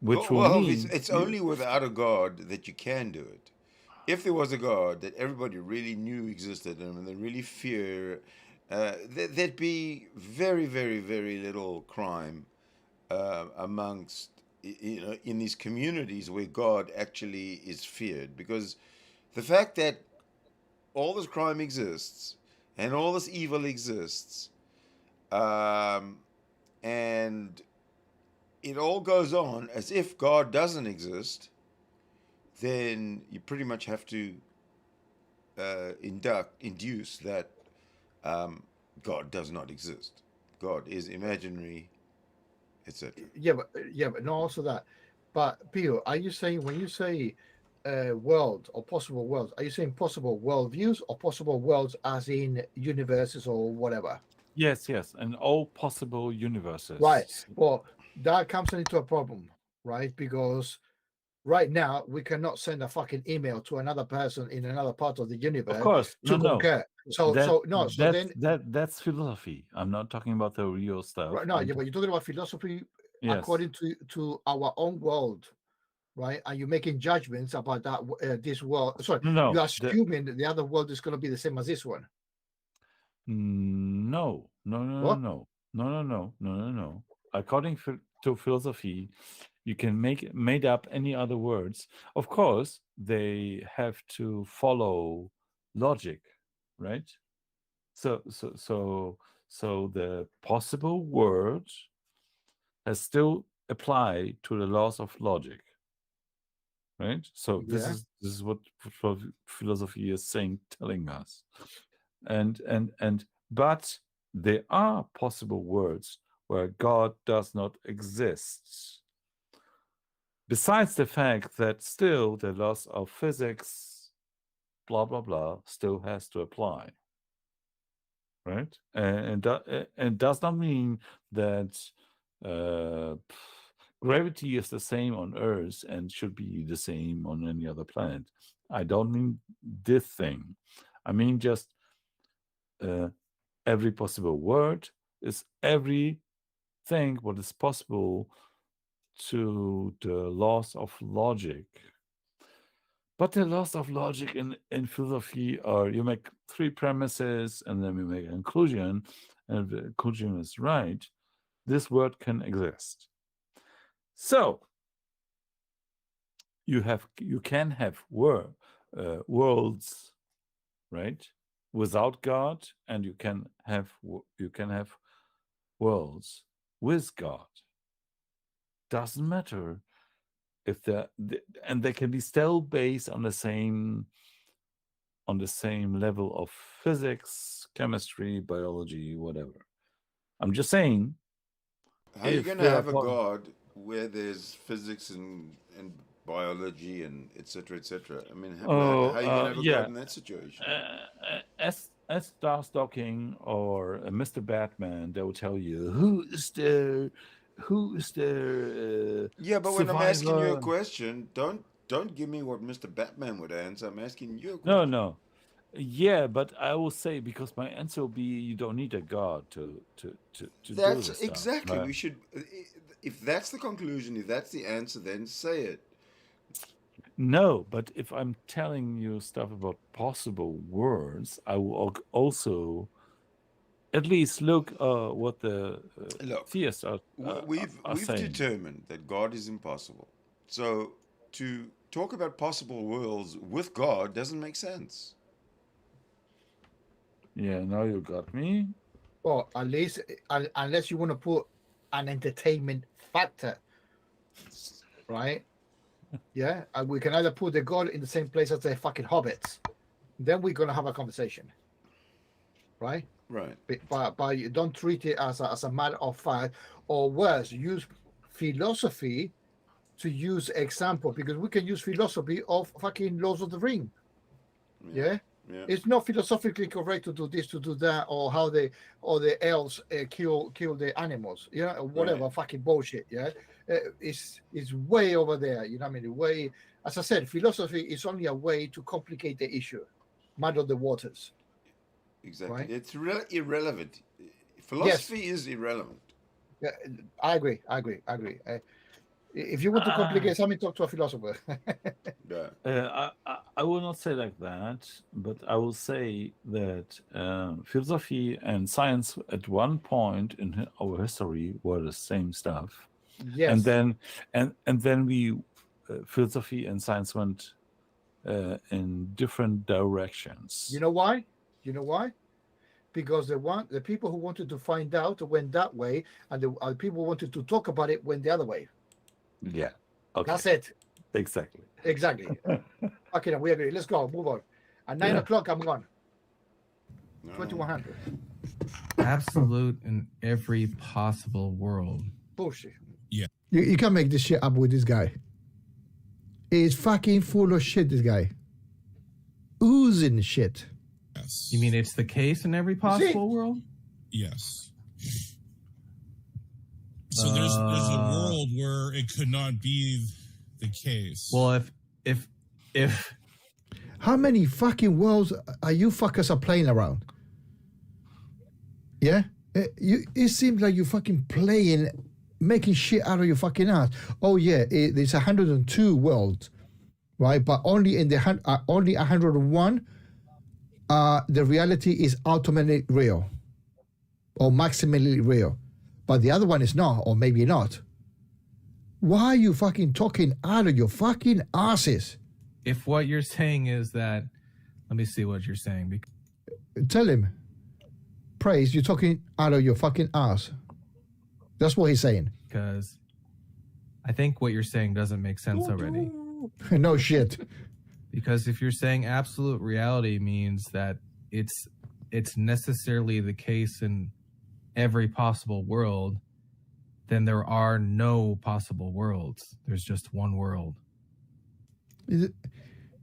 which will well, mean it's only without a God that you can do it. If there was a God that everybody really knew existed and they really fear, there'd be very, very, very little crime amongst in these communities where God actually is feared, because the fact that all this crime exists and all this evil exists, and it all goes on as if God doesn't exist, then you pretty much have to induce that God does not exist. God is imaginary, etc. Yeah, but not also that. But Pio, are you saying when you say world or possible worlds, are you saying possible worldviews or possible worlds as in universes or whatever? yes, and all possible universes. Right. Well, that comes into a problem, right? Because right now we cannot send a fucking email to another person in another part of the universe Of course, to no. concur. So That's philosophy. I'm not talking about the real stuff. right, no, yeah, but you're talking about philosophy Yes. according to our own world, right? And you're making judgments about that this world. Sorry, No, you're assuming that the other world is going to be the same as this one. No. According to philosophy, you can made up any other words. Of course, they have to follow logic, right? So the possible word has still apply to the laws of logic, right? So this is what philosophy is telling us, but there are possible worlds where God does not exist. Besides the fact that still the laws of physics, blah blah blah, still has to apply, right? And does not mean that gravity is the same on Earth and should be the same on any other planet. I don't mean this thing. I mean just every possible word is everything what is possible to the laws of logic. But the laws of logic in philosophy are you make three premises and then you make a conclusion, and if the conclusion is right, this word can exist. So you can have worlds, right, without God, and you can have worlds with God. Doesn't matter if and they can be still based on the same level of physics, chemistry, biology, whatever. I'm just saying. How are you going to have a God where there's physics and biology and etc. I mean, how are you going to have a God in that situation? As Stars Docking or Mr. Batman, they will tell you who is there. Yeah, but when I'm asking you a question, don't give me what Mr. Batman would answer. I'm asking you a question. No. Yeah, but I will say, because my answer will be, you don't need a god to do That's this stuff. exactly. We should. If that's the conclusion, if that's the answer, then say it. No, but if I'm telling you stuff about possible worlds, I will also at least look what the Look, theists are we've saying. determined that God is impossible. So to talk about possible worlds with God doesn't make sense. Yeah, now you got me. Well, at least unless you want to put an entertainment factor, right? Yeah, and we can either put the God in the same place as the fucking hobbits. Then we're gonna have a conversation, right? Right. But you don't treat it as a matter of fact, or worse, use philosophy to use example, because we can use philosophy of fucking Lords of the Ring. Yeah. Yeah. It's not philosophically correct to do this, to do that, or how the elves kill the animals, you know, whatever. Right. Fucking bullshit. Yeah, it's way over there. You know what I mean? Way, as I said, philosophy is only a way to complicate the issue, muddy the waters. Exactly. Right? It's irrelevant. Philosophy is irrelevant. Yeah, I agree. If you want to complicate something, talk to a philosopher. Yeah. I will not say like that, but I will say that philosophy and science at one point in our history were the same stuff. Yes. And then we philosophy and science went in different directions. You know why? Because the people who wanted to find out went that way, and the people who wanted to talk about it went the other way. Yeah. Okay. That's it. Exactly. Okay, we agree. Let's go. Move on. At 9 o'clock, I'm gone. 2100. Absolute in every possible world. Bullshit. You can't make this shit up with this guy. He's fucking full of shit, this guy. Oozing shit. Yes. You mean it's the case in every possible world? Yes. So there's a world where it could not be the case. Well, if How many fucking worlds are you fuckers are playing around? Yeah? It seems like you fucking playing, making shit out of your fucking ass. Oh yeah, there's 102 worlds, right? But only in the only 101, the reality is ultimately real, or maximally real. But the other one is not, or maybe not. Why are you fucking talking out of your fucking asses? if what you're saying is that, let me see what you're saying. Tell him, Praise, you're talking out of your fucking ass. That's what he's saying. Because I think what you're saying doesn't make sense already. No shit. Because if you're saying absolute reality means that it's necessarily the case in every possible world, then there are no possible worlds. There's just one world.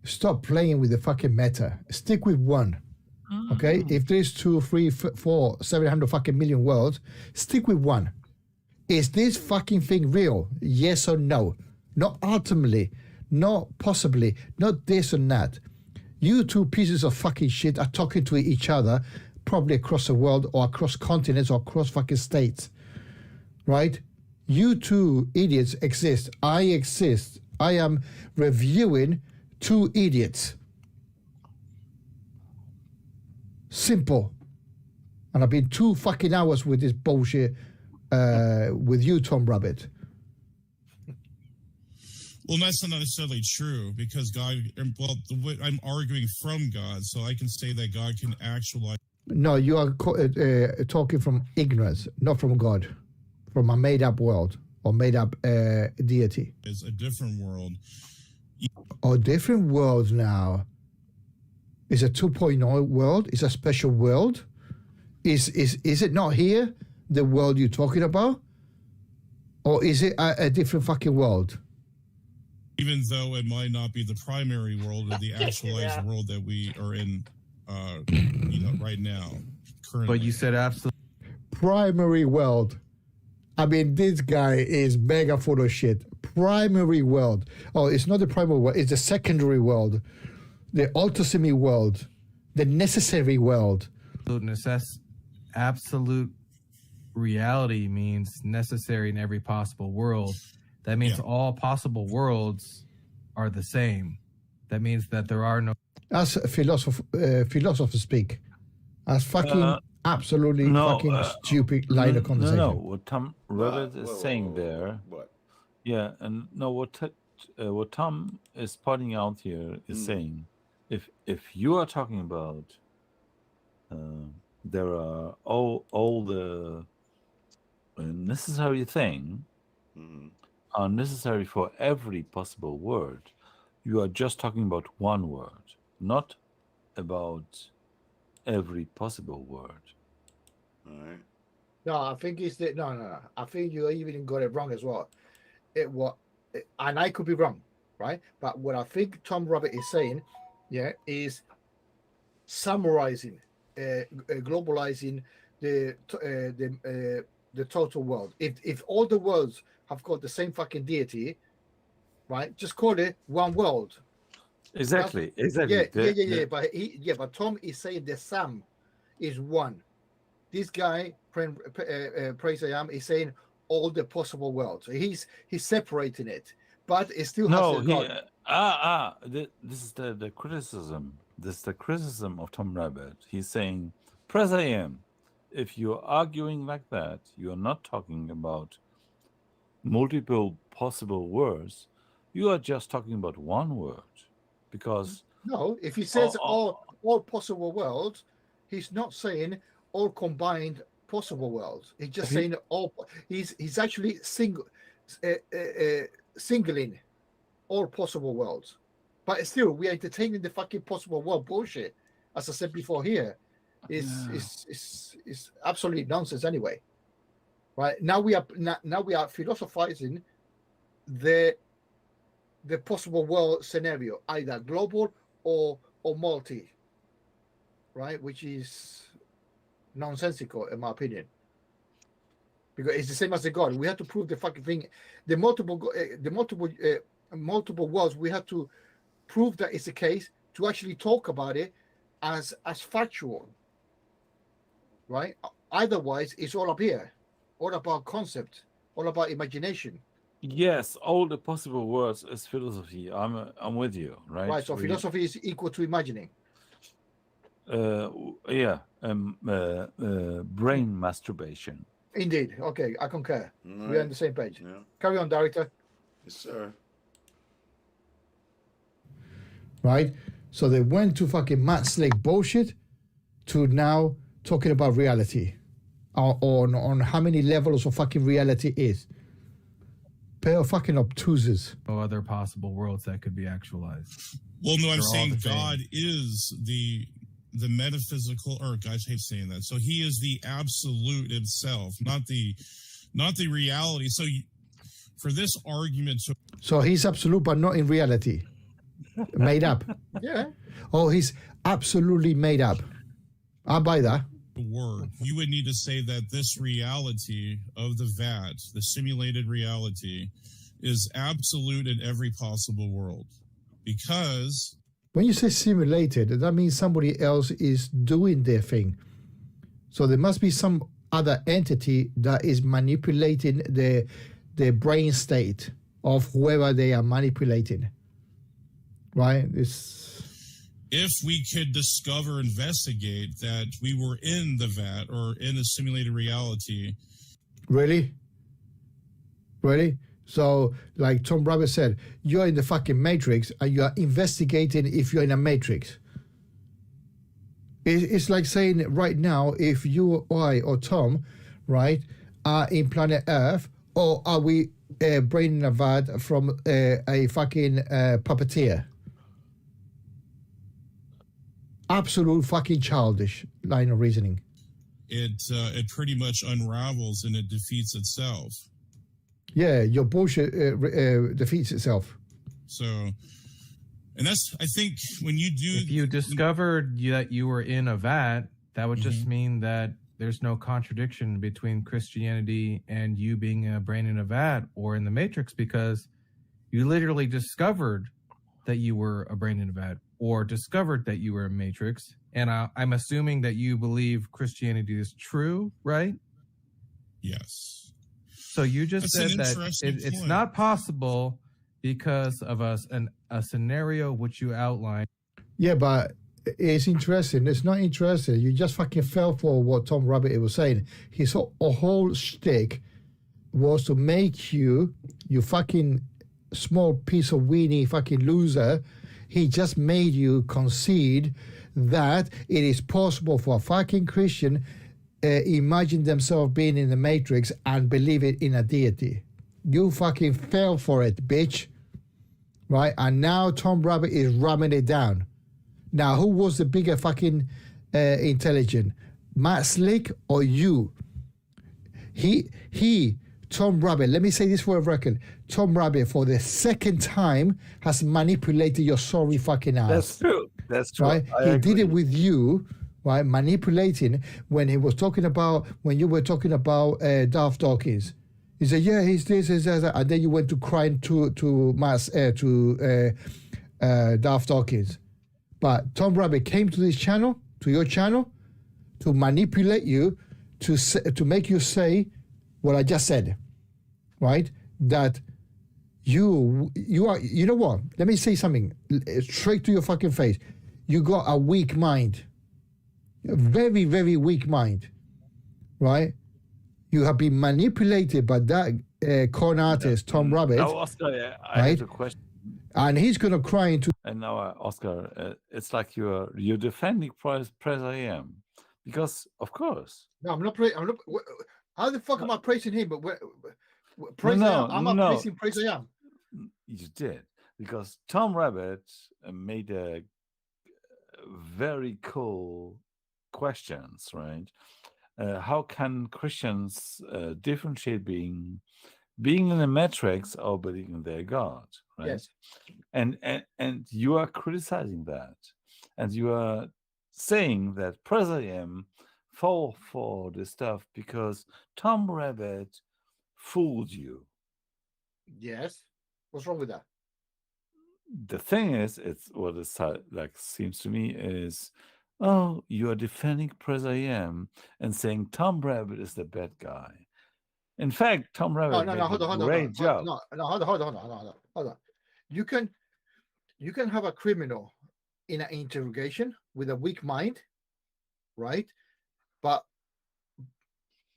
Stop playing with the fucking meta. Stick with one. Okay? If there's 2, 3, 4, 700 fucking million worlds, stick with one. Is this fucking thing real? Yes or no? Not ultimately, not possibly, not this and that. You two pieces of fucking shit are talking to each other, probably across the world or across continents or across fucking states. Right? You two idiots exist. I exist. I am reviewing two idiots. Simple. And I've been 2 fucking hours with this bullshit with you, Tom Rabbitt. Well, that's not necessarily true because God, well, I'm arguing from God, so I can say that God can actualize. No, you are talking from ignorance, not from God, from a made-up world or made-up deity. Is a different world. Oh, different worlds now. Is a 2.0 world? Is a special world? Is it not here, the world you're talking about? Or is it a different fucking world? Even though it might not be the primary world or the actualized world that we are in, right now, currently. But you said absolutely. Primary world. I mean, this guy is mega full of shit. Primary world. Oh, it's not the primary world. It's the secondary world. The ultimate world. the necessary world. Absolute reality means necessary in every possible world. That means all possible worlds are the same. That means that there are no. As philosophers speak, as fucking absolutely fucking stupid line of conversation. No, what Tom Rabbitt is saying there. What? Yeah, and no, what Tom is pointing out here is saying, if you are talking about, there are all the necessary thing are necessary for every possible word. You are just talking about one word, not about every possible word. All right. No, I think it's the no. I think you even got it wrong as well. And I could be wrong, right? But what I think Tom Rabbitt is saying, is summarizing, globalizing the total world. If all the worlds have got the same fucking deity, right? Just call it one world. Exactly. But Tom is saying the sum is one. This guy, PraiseIAm, is saying all the possible worlds. He's separating it, but it still has this is the criticism. This is the criticism of Tom Rabbitt. He's saying, PraiseIAm, if you're arguing like that, you're not talking about multiple possible words. You are just talking about one word, because no. If he says all possible worlds, he's not saying all combined possible worlds. He's just saying all. He's actually singling all possible worlds. But still, we are entertaining the fucking possible world bullshit. As I said before, here is absolutely nonsense anyway. Right now we are philosophizing the possible world scenario, either global or multi, right? Which is nonsensical in my opinion, because it's the same as the God. We have to prove the fucking thing. The multiple worlds. We have to prove that it's the case to actually talk about it as factual, right? Otherwise, it's all up here, all about concept, all about imagination. Yes, all the possible words is philosophy. I'm with you, right? Right. So philosophy is equal to imagining. Brain masturbation. Indeed. Okay, I concur. Right. We're on the same page. Yeah. Carry on, director. Yes, sir. Right? So they went to fucking Matt Slick bullshit to now talking about reality, on how many levels of fucking reality is. Pair of fucking obtuses. No other possible worlds that could be actualized. Well, no, I'm They're all saying the same. God is the metaphysical, or guys hate saying that. So he is the absolute itself, not the reality. So for this argument, So he's absolute, but not in reality. Made up. Yeah. Oh, he's absolutely made up. I buy that. word, you would need to say that this reality of the vat, the simulated reality, is absolute in every possible world. Because when you say simulated, that means somebody else is doing their thing. So there must be some other entity that is manipulating the brain state of whoever they are manipulating. Right? If we could discover, investigate that we were in the vat or in a simulated reality. Really? Really? So, like Tom Rabbitt said, you're in the fucking Matrix and you are investigating if you're in a Matrix. It's like saying right now, if you or I or Tom, right, are in planet Earth, or are we brain in a vat from a fucking puppeteer? Absolute fucking childish line of reasoning. It pretty much unravels and it defeats itself. Yeah, your bullshit defeats itself. So, and that's, I think, when you do... If you discovered that you were in a vat, that would just mean that there's no contradiction between Christianity and you being a brain in a vat or in the Matrix, because you literally discovered that you were a brain in a vat or discovered that you were a matrix. And I'm assuming that you believe Christianity is true, right? Yes. So you just That's an said that interesting it's point. not possible because of a scenario which you outlined. Yeah, but it's interesting. It's not interesting. You just fucking fell for what Tom Rabbitt was saying. His whole shtick was to make you fucking small piece of weenie fucking loser. He just made you concede that it is possible for a fucking Christian imagine themselves being in the Matrix and believe it in a deity. You fucking fell for it, bitch. Right? And now Tom Rabbitt is ramming it down. Now, who was the bigger fucking intelligent? Matt Slick or you? Tom Rabbitt, let me say this for a record. Tom Rabbitt, for the second time, has manipulated your sorry fucking ass. That's true. That's true. Right? He did it with you, right? Manipulating when he was talking about, when you were talking about Darth Dawkins. He said, yeah, he's this, he's that. And then you went to crying to Darth Dawkins. But Tom Rabbitt came to this channel, to your channel, to manipulate you, to make you say what I just said, right? That you are, you know what? Let me say something straight to your fucking face. You got a weak mind, a very, very weak mind, right? You have been manipulated by that con artist, Tom Rabbitt. Now, Oscar, I have a question. And he's going to cry into... And now, Oscar, it's like you're defending PraiseIAm. Because, of course. No, I'm not praising. How the fuck am I praising him? But PraiseIAm, I'm not praising PraiseIAm. You did. Because Tom Rabbitt made a very cool questions, right? How can Christians differentiate being in the matrix or believing in their God, right? Yes. And you are criticizing that, and you are saying that PraiseIAm fall for this stuff because Tom Rabbitt fooled you. Yes. What's wrong with that? The thing is, it's what it like seems to me is, oh, you are defending PraiseIAm and saying Tom Rabbitt is the bad guy. In fact, Tom Rabbitt made a great job. Hold on. You can have a criminal in an interrogation with a weak mind, right? But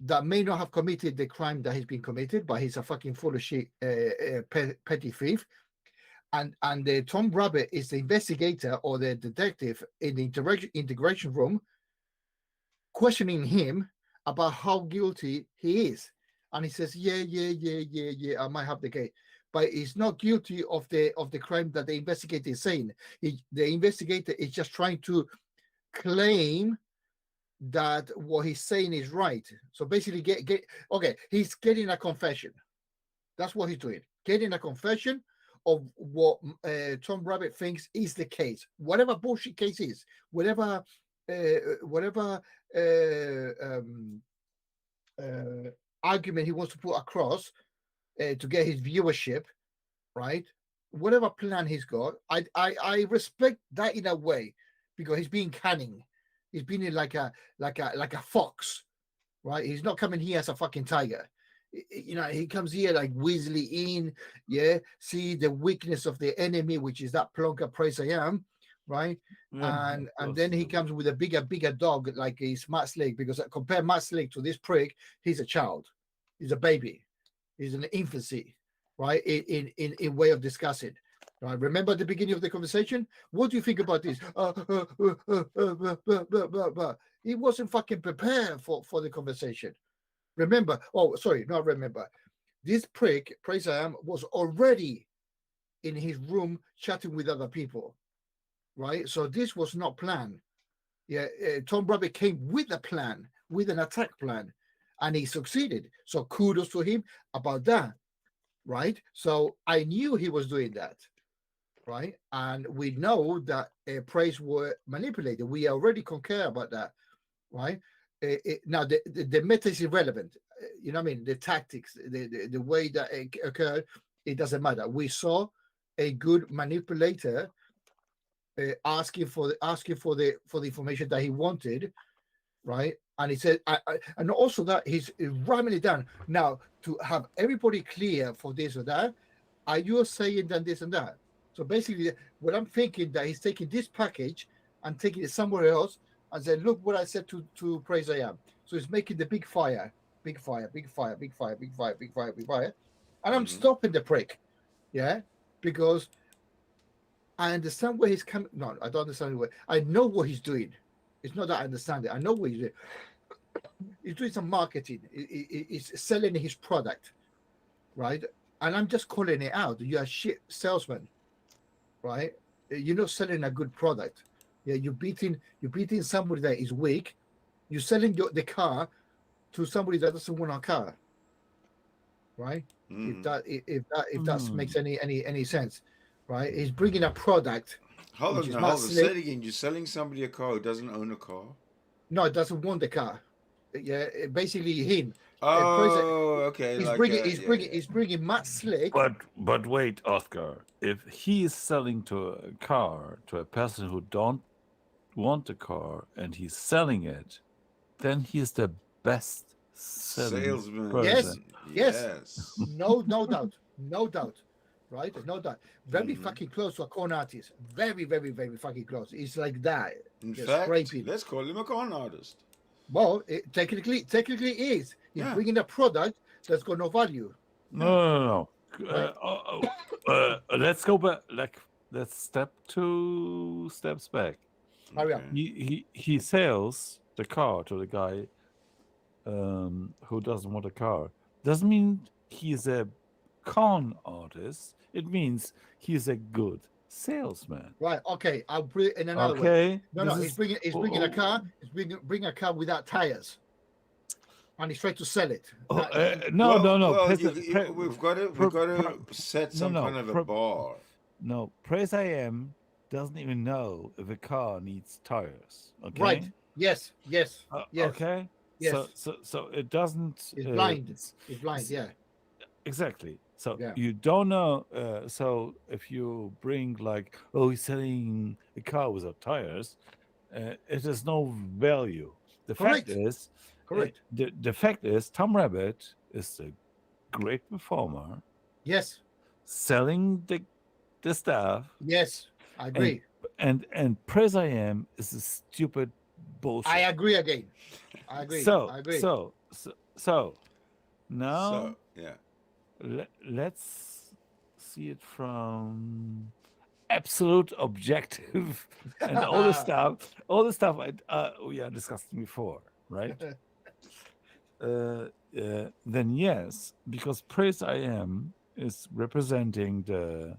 that may not have committed the crime that he's been committed, but he's a fucking full of shit, petty thief. And Tom Rabbitt is the investigator or the detective in the integration room, questioning him about how guilty he is. And he says, yeah, I might have the case. But he's not guilty of the crime that the investigator is saying. The investigator is just trying to claim that what he's saying is right. So basically, he's getting a confession. That's what he's doing. Getting a confession of what Tom Rabbitt thinks is the case. Whatever bullshit case is, whatever argument he wants to put across to get his viewership, right? Whatever plan he's got, I respect that in a way because he's being cunning. He's being like a fox, right? He's not coming here as a fucking tiger. You know, he comes here like Weasley in, yeah. See the weakness of the enemy, which is that plonker PraiseIAm, right? Yeah, and then he comes with a bigger dog like he's Matt Slick, because compare Matt Slick to this prick, he's a child, he's a baby, he's an infancy, right? In way of discussing. Right. Remember at the beginning of the conversation? What do you think about this? He wasn't fucking prepared for the conversation. Remember? Oh, sorry, not remember. This prick, PraiseIAm, was already in his room chatting with other people. Right? So this was not planned. Yeah, Tom Rabbitt came with a plan, with an attack plan, and he succeeded. So kudos to him about that. Right? So I knew he was doing that. Right, and we know that praise were manipulated. We already concur about that, right? Now the meta is irrelevant. You know what I mean? The tactics, the way that it occurred, it doesn't matter. We saw a good manipulator, asking for the information that he wanted, right? And he said, and also that he's ramming it down. Now, to have everybody clear for this or that, are you saying that this and that? So basically, what I'm thinking that he's taking this package and taking it somewhere else and said, look what I said to PraiseIAm. So he's making the big fire, big fire, big fire, big fire, big fire, big fire, big fire. And I'm stopping the prick, yeah? Because I understand where he's coming. No, I don't understand where. I know what he's doing. It's not that I understand it. I know what he's doing. He's doing some marketing. He's selling his product, right? And I'm just calling it out. You're a shit salesman, right? You're not selling a good product. Yeah, you're beating somebody that is weak. You're selling the car to somebody that doesn't want a car, right? If that makes any sense, right? He's bringing a product. Hold which is on. not Say slick. it again. You're selling somebody a car who doesn't own a car? No, it doesn't want the car. Yeah, basically him. Oh, okay. He's bringing Matt Slick. But wait, Oscar. If he is selling to a car to a person who don't want a car and he's selling it, then he's the best selling salesman. person. Yes. No doubt, right? No doubt. Very fucking close to a con artist. Very, very, very fucking close. It's like that. In Just fact, scraping. let's call him a con artist. Well, technically is. He's bringing a product that's got no value. No. Right. Let's go back. Let's step 2 steps back. Hurry up. He sells the car to the guy who doesn't want a car. Doesn't mean he's a con artist. It means he's a good salesman. Right. Okay. I'll put it in another way. Okay. No. He's bringing a car. He's bringing a car without tires, and he's trying to sell it. No. Well, we've got to set some kind of a bar. No, PraiseIAm doesn't even know if a car needs tires. Okay. Right. Yes. Okay. Yes. So it doesn't. He's blind. He's blind. Yeah. Exactly. So you don't know. So if you bring he's selling a car without tires, it has no value. The fact is, correct. The fact is, Tom Rabbitt is a great performer. Yes. Selling the stuff. Yes, I agree. And PraiseIAm is a stupid bullshit. I agree again. I agree. So now. Yeah. Let's see it from absolute objective and all the stuff we are discussing before, right? Then yes, because PraiseIAm is representing the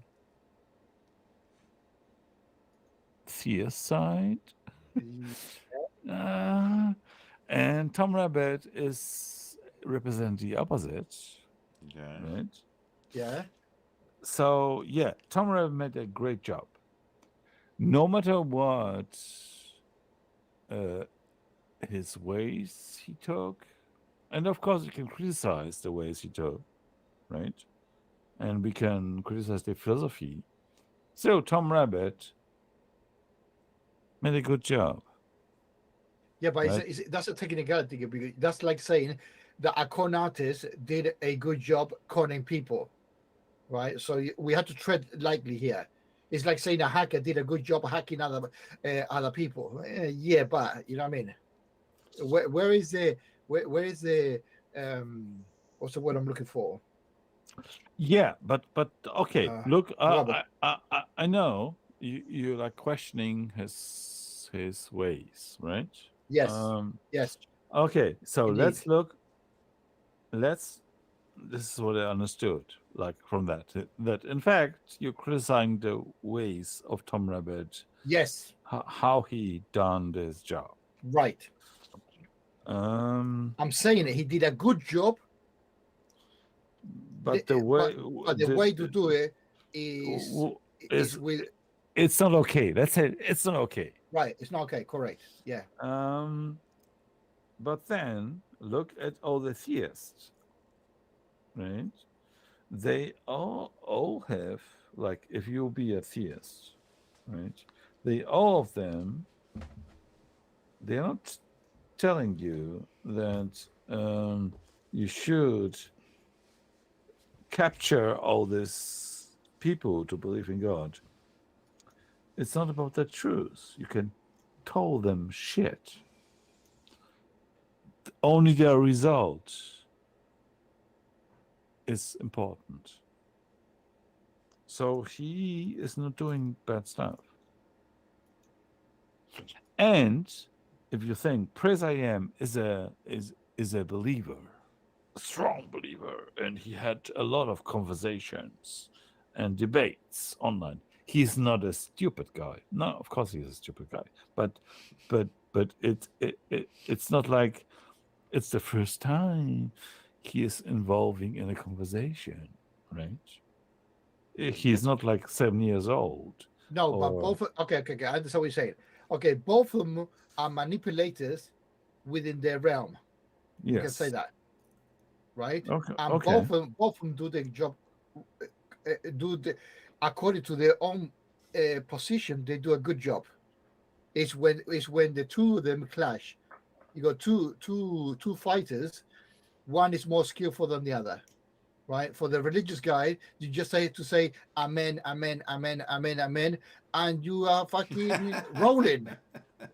theist side, and Tom Rabbitt is representing the opposite. Okay. Right. Yeah. So Tom Rabbitt made a great job. No matter what his ways he took, and of course we can criticize the ways he took, right? And we can criticize the philosophy. So Tom Rabbitt made a good job. Yeah, but that's a technicality. Because that's like saying that a con artist did a good job conning people, right? So we have to tread lightly here. It's like saying a hacker did a good job hacking other people. Yeah, but you know what I mean. Where is the what's the word I'm looking for? Yeah, but okay. Look, I know you like questioning his ways, right? Yes. Yes. Okay, so Indeed. let's look. This is what I understood, like from that in fact you're criticizing the ways of Tom Rabbitt. Yes. How he done this job. Right. I'm saying it. He did a good job. But the way to do it is with. It's not okay. Let's say it's not okay. Right. It's not okay. Correct. Yeah. But then look at all the theists, right? They all have like if you be a theist, right? All of them, they're not telling you that you should capture all these people to believe in God. It's not about the truth. You can tell them shit. Only their result is important. So he is not doing bad stuff. And if you think PraiseIAm is a believer, a strong believer, and he had a lot of conversations and debates online, he's not a stupid guy. No, of course he's a stupid guy. But it's not like it's the first time he is involving in a conversation, right? He's not like 7 years old. No, but or- both. Okay. I understand what you're saying. Okay, both of them are manipulators within their realm. Yes. You can say that, right? Okay. And Okay. both of them do their job, according to their own position. They do a good job. It's when the two of them clash. You got two fighters. One is more skillful than the other, right? For the religious guy, you just have to say amen, amen, amen, amen, amen, and you are fucking rolling,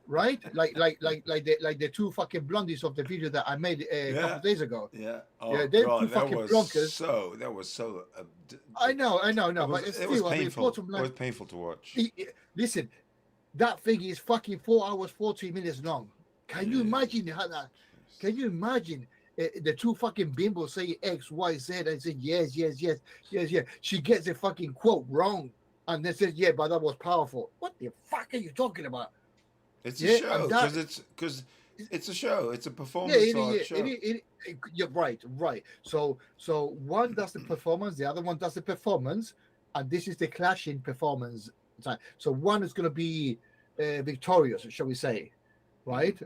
right? Like the two fucking blondies of the video that I made a couple days ago. Yeah. Oh, Yeah, they're God, two that fucking was blonkers. that was so. I know, It but it's it was still, I mean, painful. bottom It line, was painful to watch. listen, that thing is fucking 4 hours, 40 minutes long. Can you Yes. imagine how that? Can you imagine the two fucking bimbos say X, Y, Z, and say yes. She gets the fucking quote wrong, and then says, yeah, but that was powerful. What the fuck are you talking about? It's Yeah, a show and that- because it's a show. It's a Yeah, performance art show. you're right. So one does the performance, the other one does the performance, and this is the clashing performance time. So one is going to be victorious, shall we say, right?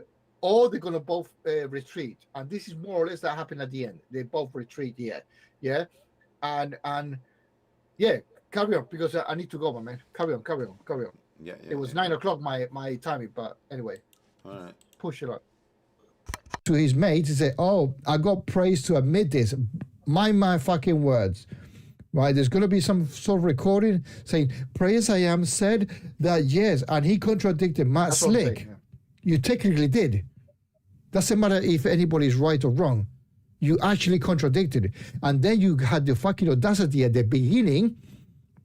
Or they're going to both retreat, and this is more or less that happened at the end. They both retreat here, yeah, and yeah, carry on because I need to go, my man. Carry on. Yeah. It was 9 o'clock my timing, but anyway, All right. push it up. To his mates, he said, "Oh, I got praise to admit this. Mind my fucking words." Right? There's going to be some sort of recording saying PraiseIAm said that yes, and he contradicted Matt That's what I'm saying, Slick. yeah. You technically did. Doesn't matter if anybody's right or wrong. You actually contradicted it. And then you had the fucking audacity at the beginning,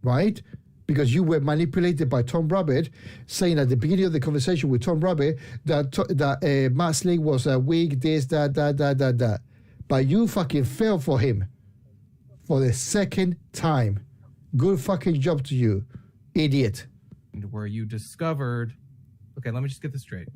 right? Because you were manipulated by Tom Rabbitt, saying at the beginning of the conversation with Tom Rabbitt that Matt Slick was a weak, this, that. But you fucking fell for him for the second time. Good fucking job to you, idiot. Where you discovered, okay, let me just get this straight.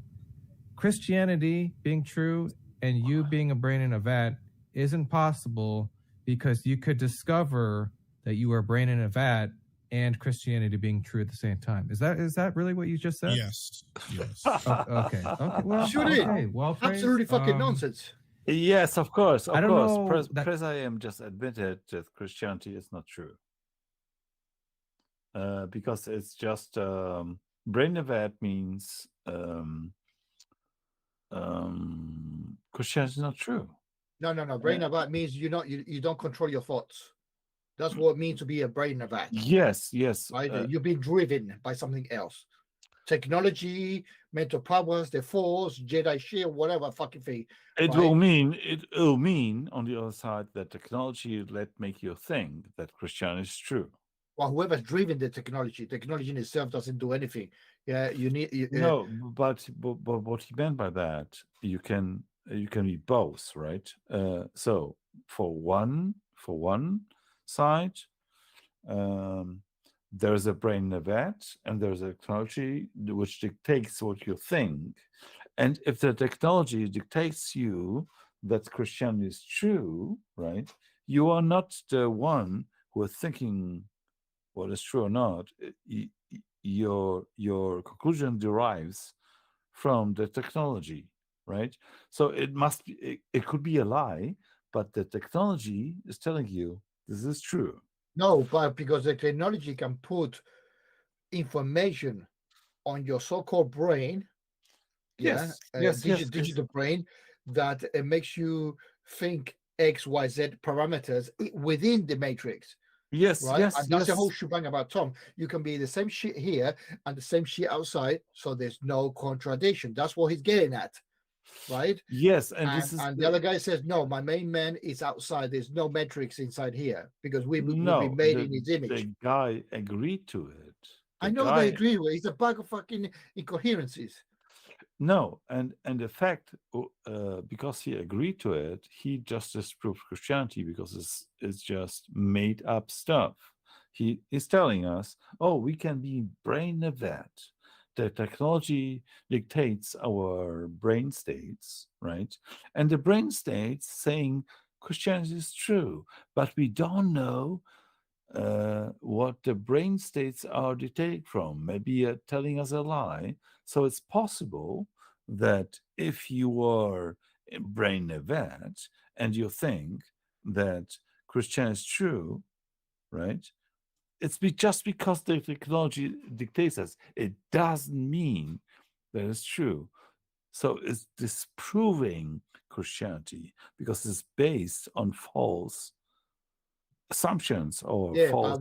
Christianity being true and you being a brain in a vat isn't possible because you could discover that you were a brain in a vat and Christianity being true at the same time. Is that really what you just said? Yes. Okay. Well, Should it? okay. Well, Absolutely fucking nonsense. Yes, of course. I don't know that- PraiseIAm just admitted that Christianity is not true. Because it's just brain event means Christianity is not true. No. Brain avat means you don't control your thoughts. That's what it means to be a brain avat. Yes. Right? You're being driven by something else. Technology, mental powers, the force, Jedi shield, whatever fucking thing. It right? will mean on the other side that technology make you think that Christianity is true. Well, whoever's driven the technology in itself doesn't do anything. Yeah, No, but what he meant by that, you can be both, right? So for one side, there's a brain in a vat, and there's a technology which dictates what you think. And if the technology dictates you that Christianity is true, right? You are not the one who is thinking what is true or not. Your conclusion derives from the technology, right? So it could be a lie, but the technology is telling you this is true. No, but because the technology can put information on your so-called brain, Yes, yes, yes, digital brain, that makes you think X, Y, Z parameters within the matrix, yes, right? yes, And that's the whole yes. shebang about Tom. You can be the same shit here and the same shit outside, so there's no contradiction. That's what he's getting at, right? Yes, and this is And the other guy says, no, my main man is outside. There's no metrics inside here because we will be no, made in his image. the guy agreed to it. I The know they guy, agree with it. It's a bag of fucking incoherences. no, and the fact, because he agreed to it, he just disproved Christianity because it's just made up stuff. He is telling us, oh, we can be brain of that. The technology dictates our brain states, right? And the brain states saying Christianity is true, but we don't know what the brain states are dictated from. Maybe telling us a lie. So it's possible that if you are brain event and you think that Christianity is true, right? It's just because the technology dictates us. It doesn't mean that it's true. So it's disproving Christianity because it's based on false assumptions or Yeah, false.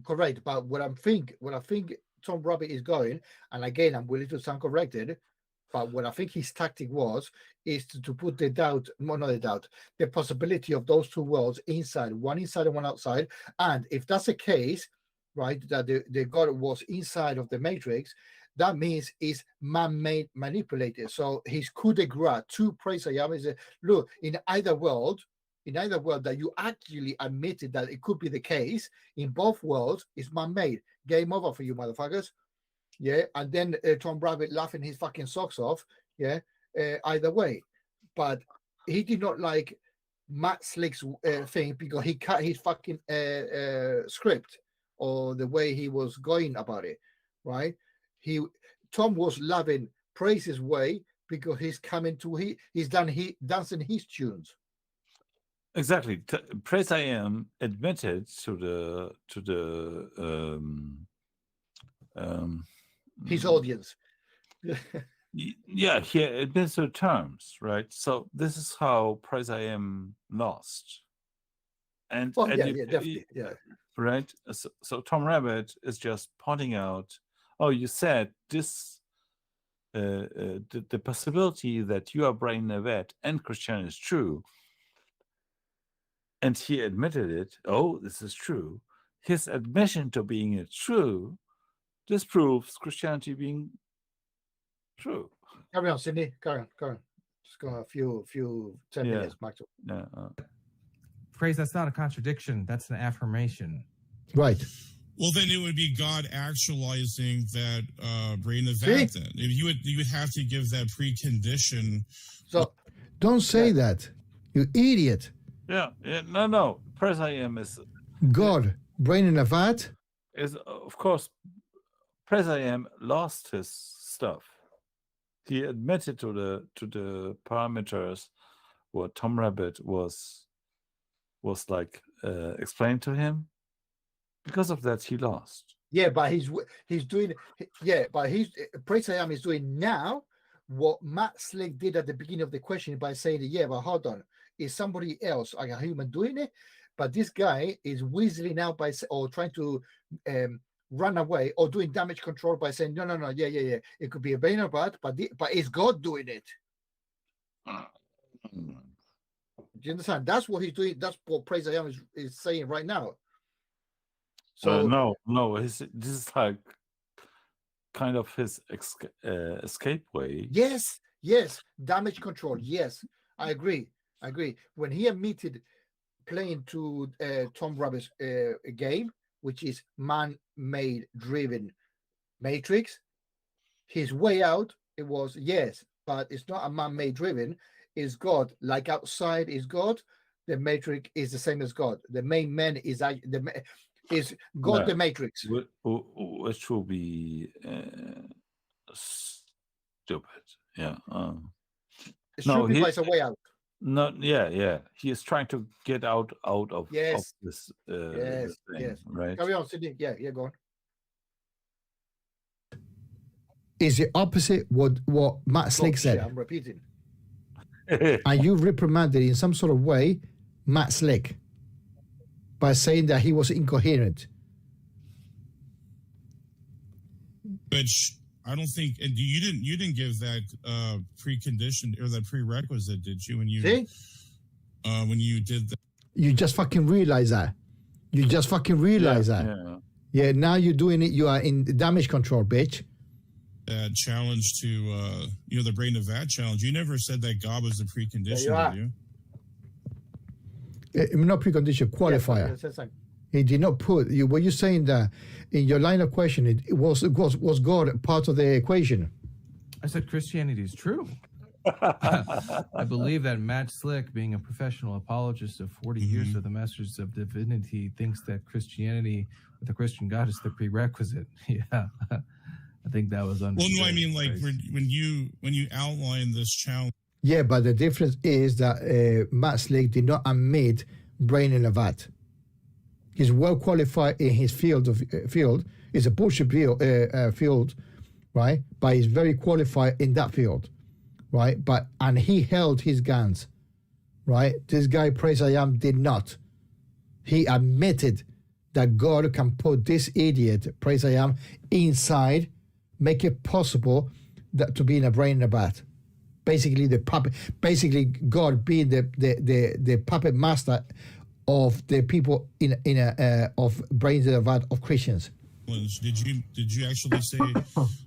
correct. But what I think Tom Rabbitt is going, and again, I'm willing to sound corrected, but what I think his tactic is to put the doubt, no, not the doubt, the possibility of those two worlds one inside and one outside. And if that's the case, right, that the God was inside of the matrix, that means it's man-made, manipulated. So his coup de grace to PraiseIAm is, look, in either world that you actually admitted that it could be the case, in both worlds, it's man-made. Game over for you, motherfuckers. Yeah, and then Tom Rabbitt laughing his fucking socks off. Yeah, either way, but he did not like Matt Slick's thing because he cut his fucking script or the way he was going about it. Right? Tom was loving Praise's way because he's coming to he's dancing his tunes. Exactly. PraiseIAm admitted to the his audience. Yeah, he admits to terms, right? So this is how PraiseIAm lost. And, well, and yeah, you, definitely, yeah. Right. So Tom Rabbitt is just pointing out, oh, you said this. The possibility that you are brain Nevet and Christian is true, and he admitted it. Oh, this is true. His admission to being it true disproves Christianity being true. Carry on, Sydney. Carry on. Just go a few 10 minutes, Michael. Yeah. Praise, that's not a contradiction. That's an affirmation. Right. Well, then it would be God actualizing that brain event. Then you would have to give that precondition. So don't say that, you idiot. Yeah. No. PraiseIAm is God, brain in a vat. Is of course PraiseIAm lost his stuff. He admitted to the parameters what Tom Rabbitt was like explained to him. Because of that, he lost. Yeah, but he's doing. Yeah, but PraiseIAm is doing now what Matt Slick did at the beginning of the question by saying, "Yeah, but hold on, is somebody else, like a human, doing it?" But this guy is weaseling out or trying to run away or doing damage control by saying, "No, yeah, it could be a brain or but it's God doing it." Do you understand? That's what he's doing. That's what PraiseIAm is saying right now. So no, this is like kind of his escape way. Yes, damage control. Yes, I agree. When he admitted playing to Tom Rabbitt's game, which is man-made driven matrix, his way out, it was yes, but it's not a man-made driven. Is God, like outside is God, the matrix is the same as God. The main man is God, the matrix. Which will be stupid. Yeah. Stupid, but it's a way out. Not, yeah. He is trying to get out of Yes. this, Yes, this thing, yes. right? Carry on, Sydney. Yeah, go on. Is the opposite what Matt Slick Shit, said. I'm repeating. And you reprimanded in some sort of way Matt Slick by saying that he was incoherent. Which I don't think, and you didn't give that precondition or that prerequisite, did you? When you See? When you did that. You just fucking realize that. You just fucking realize that. Yeah, now you're doing it. You are in damage control, bitch. That challenge to the brain of that challenge. You never said that God was the precondition, did you? Not precondition, qualifier. Yes. He did not put you. Were you saying that in your line of question? It was God part of the equation? I said Christianity is true. I believe that Matt Slick, being a professional apologist of 40 years of the Masters of Divinity, thinks that Christianity with the Christian God is the prerequisite. Yeah. I think that was understood. Well, no, I mean, like when you outline this challenge. Yeah, but the difference is that Matt Slick did not admit brain in a vat. He's well qualified in his field. It's a bullshit field, right? But he's very qualified in that field, right? And he held his guns, right? This guy, PraiseIAm, did not. He admitted that God can put this idiot, PraiseIAm, inside, make it possible that to be in a brain in a vat. Basically, the puppet. Basically, God being the puppet master of the people of brains in a vat of Christians. Did you actually say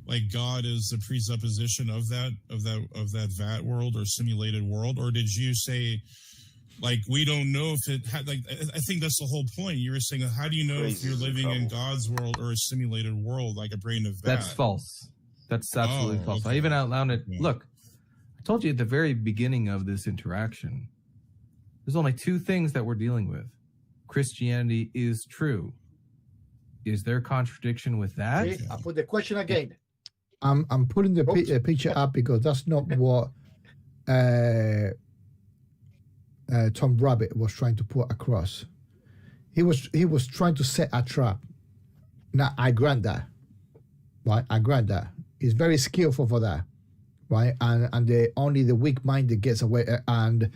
like God is the presupposition of that vat world or simulated world, or did you say like we don't know if it had like? I think that's the whole point. You were saying how do you know if you're living in God's world or a simulated world like a brain of vat? That's false. That's absolutely false. Okay. I even outlined it. Yeah. Look, I told you at the very beginning of this interaction, there's only two things that we're dealing with. Christianity is true. Is there contradiction with that? See? I put the question again. I'm putting the picture up because that's not what Tom Rabbitt was trying to put across. He was trying to set a trap. Now I grant that, right? I grant that. He's very skillful for that, right? And only the weak-minded gets away and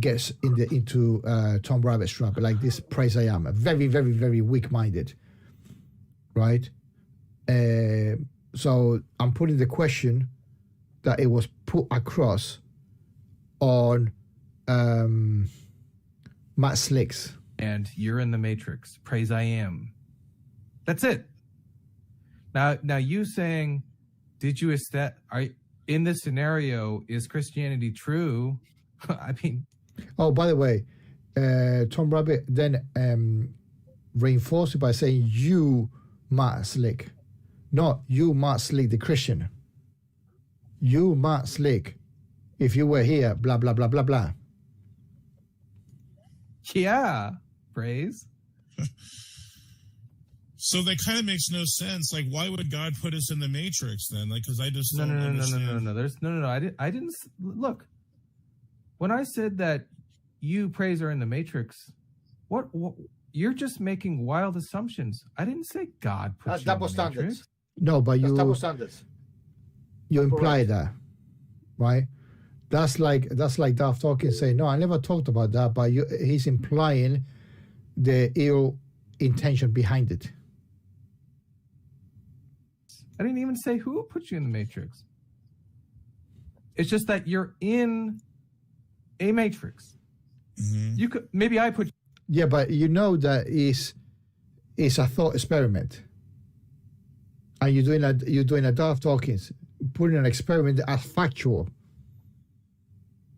gets into Tom Rabbitt's trap, like this PraiseIAm, very, very, very weak-minded, right? So I'm putting the question that it was put across on Matt Slick's. And you're in the matrix. PraiseIAm. That's it. Now you saying, did you in this scenario, is Christianity true? I mean, oh, by the way, Tom Rabbitt then reinforced it by saying you, Matt Slick, not you, Matt Slick, the Christian. You, Matt Slick, if you were here, blah blah blah blah blah. yeah, praise. So that kind of makes no sense. Like, why would God put us in the matrix then? Like, because I just don't understand. No. There's no. I didn't look. When I said that you praise are in the matrix, what you're just making wild assumptions. I didn't say God put That's you double in the matrix. standards. No, but That's double standards. you imply that, right? That's like Duff talking, saying, no, I never talked about that, but he's implying the ill intention behind it. I didn't even say who put you in the matrix. It's just that you're in a matrix. Mm-hmm. You could maybe I put. Yeah, but you know that is a thought experiment, and you're doing a Duff Dawkins, putting an experiment as factual.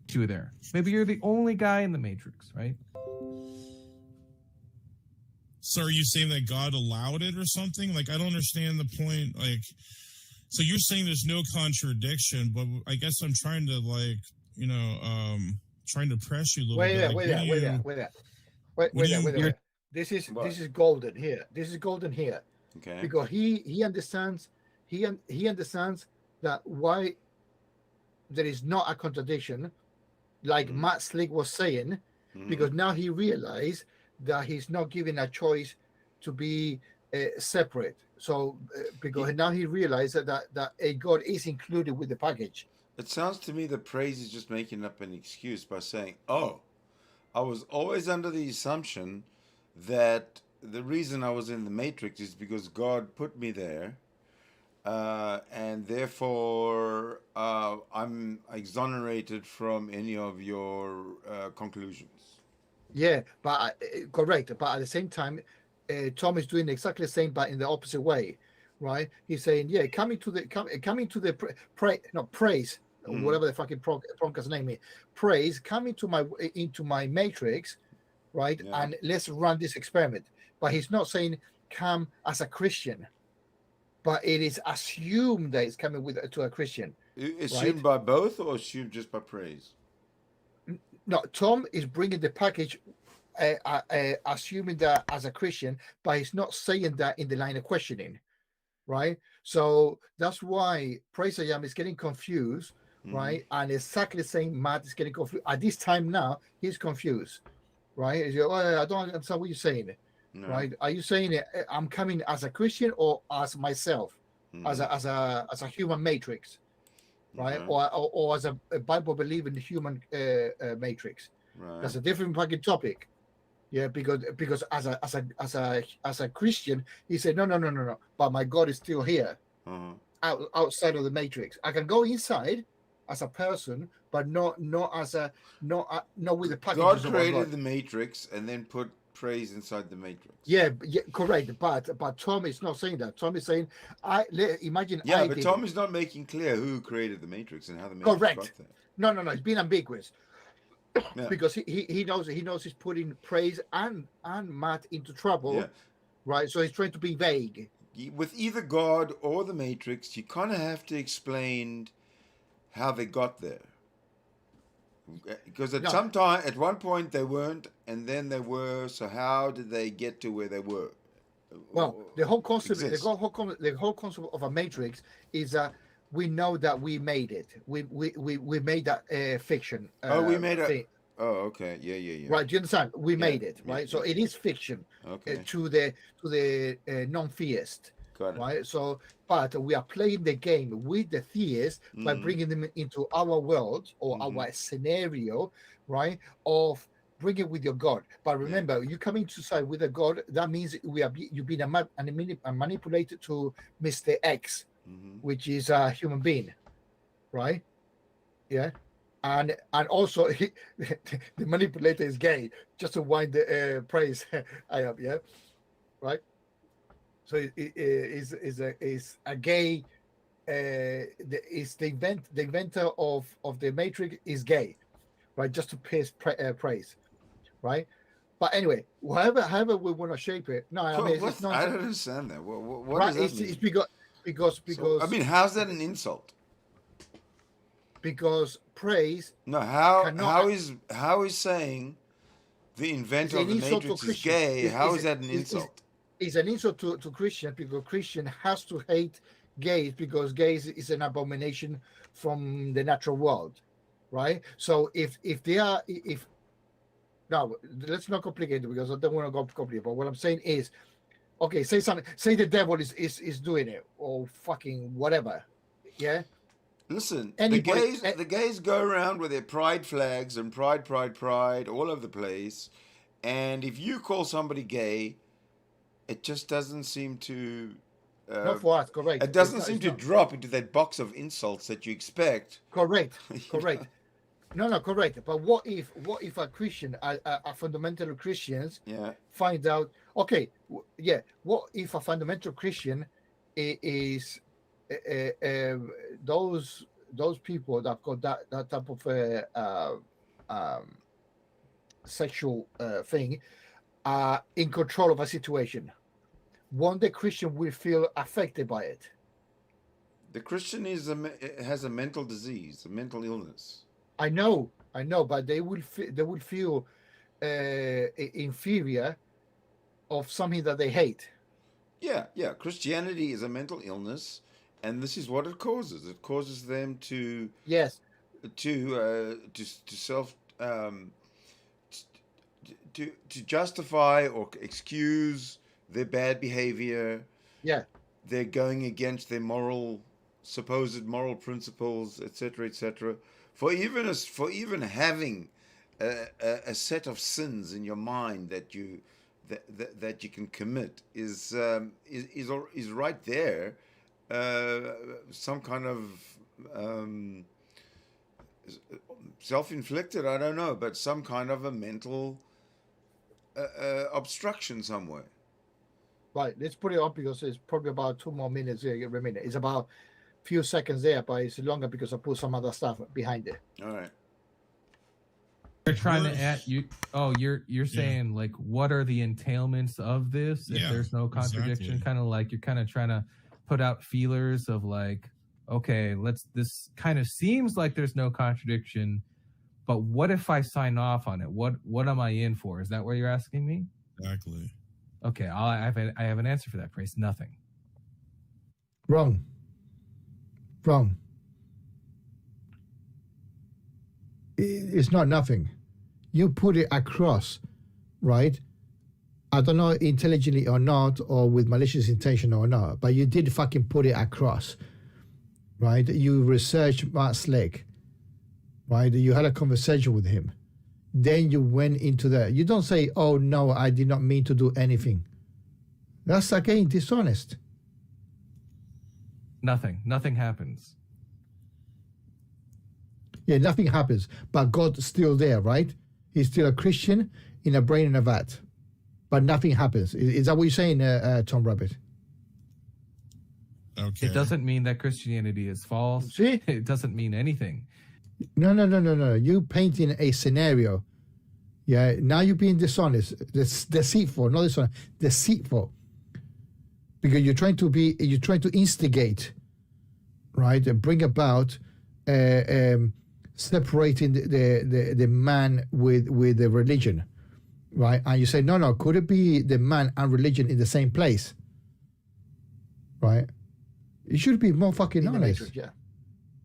You there. Maybe you're the only guy in the matrix, right? So are you saying that God allowed it or something? Like, I don't understand the point. Like, so you're saying there's no contradiction, but I guess I'm trying to trying to press you a little bit. Wait. This is golden here. This is golden here. Okay. Because he understands that why there is not a contradiction. like Matt Slick was saying, because now he realized that he's not given a choice to be separate. So because now he realized that a God is included with the package. It sounds to me that Praise is just making up an excuse by saying, "Oh, I was always under the assumption that the reason I was in the Matrix is because God put me there, and therefore I'm exonerated from any of your conclusions." Yeah, but correct. But at the same time, Tom is doing exactly the same, but in the opposite way, right? He's saying, "Yeah, coming to the praise, whatever the fucking Proncast name is, praise, come into my matrix, right? Yeah. And let's run this experiment." But he's not saying come as a Christian, but it is assumed that it's coming to a Christian. Assumed by both, or assumed just by Praise? No, Tom is bringing the package, assuming that as a Christian, but he's not saying that in the line of questioning, right? So that's why PraiseIAm is getting confused, right? And exactly saying Matt is getting confused. At this time now, he's confused, right? He's like, "Oh, I don't understand what you're saying, No. right? Are you saying I'm coming as a Christian or as myself, as a human matrix? Right, or as a Bible believing human matrix. Right. That's a different fucking topic. Yeah, because as a Christian, he said no. But my God is still here, outside of the matrix. I can go inside as a person, but not with the package. God created the Matrix and then put Praise inside the Matrix. Yeah, correct. But Tom is not saying that. Tom is saying, imagine. Yeah, but Tom is not making clear who created the Matrix and how the Matrix correct. got there. No. It's been ambiguous. Yeah. Because he knows he's putting Praise and Matt into trouble, right? So he's trying to be vague. With either God or the Matrix, you kind of have to explain how they got there. Because at one point they weren't, and then they were. So how did they get to where they were? Well, the whole concept of a matrix is that we know that we made it. We made that fiction. We made it. Oh, okay. Yeah. Right. Do you understand? We made it. Right. Yeah. So it is fiction. Okay. To the non-theist. Got it. Right. So, but we are playing the game with the theists by bringing them into our world or our scenario, right? Of bring it with your God. But remember, you come into side with a God. That means you've been manipulated to Mr. X, which is a human being, right? Yeah. And also the manipulator is gay, just to wind the praise I up, yeah, right. So it is a gay. Is the inventor of the Matrix is gay, right? Just to praise, right? But anyway, however we want to shape it. No, I mean it's not. I don't understand that. What right, does that mean? It's because. So, I mean, how's that an insult? Because praise. No, how is saying the inventor of the Matrix is gay? How is that an insult? It's an insult to Christians, because Christian has to hate gays, because gays is an abomination from the natural world, right? So if now let's not complicate it, because I don't want to go complicated. But what I'm saying is, okay, say the devil is doing it, or fucking whatever, yeah. Listen, the gays go around with their pride flags and pride all over the place, and if you call somebody gay, it just doesn't seem to. Not for us, correct. It doesn't seem to drop into that box of insults that you expect. Correct. No, correct. But what if a Christian, a fundamental Christians, find out? Okay, what if a fundamental Christian is those people that got that type of sexual thing are in control of a situation? Won't the Christian will feel affected by it? The Christian has a mental disease, a mental illness. I know, but they will feel inferior of something that they hate. Yeah. Christianity is a mental illness, and this is what it causes. It causes them to self to justify or excuse their bad behavior. Yeah. They're going against their supposed moral principles, etc., etc. For even having a set of sins in your mind that you can commit is right there. Some kind of self-inflicted, I don't know, but some kind of a mental obstruction somewhere. Right, let's put it up because it's probably about 2 more minutes every minute. It's about a few seconds there, but it's longer because I put some other stuff behind it. All right. You're trying to add you. Oh, you're saying like, what are the entailments of this? If there's no contradiction, exactly. kind of like you're kind of trying to put out feelers of like, okay, this kind of seems like there's no contradiction, but what if I sign off on it? What am I in for? Is that what you're asking me? Exactly. Okay, I have an answer for that, Praise. Nothing. Wrong. It's not nothing. You put it across, right? I don't know intelligently or not, or with malicious intention or not, but you did fucking put it across, right? You researched Matt Slick, right? You had a conversation with him. Then you went into that. You don't say, oh, no, I did not mean to do anything. That's, again, dishonest. Nothing happens. Yeah, nothing happens, but God's still there, right? He's still a Christian in a brain in a vat, but nothing happens. Is that what you're saying, Tom Rabbitt? Okay. It doesn't mean that Christianity is false. See? It doesn't mean anything. No. You painting a scenario. Yeah, now you're being dishonest. Deceitful, not dishonest. Deceitful. Because you're trying to instigate, right? And bring about separating the man with the religion, right? And you say, no, could it be the man and religion in the same place? Right? You should be more fucking honest. Matrix, yeah.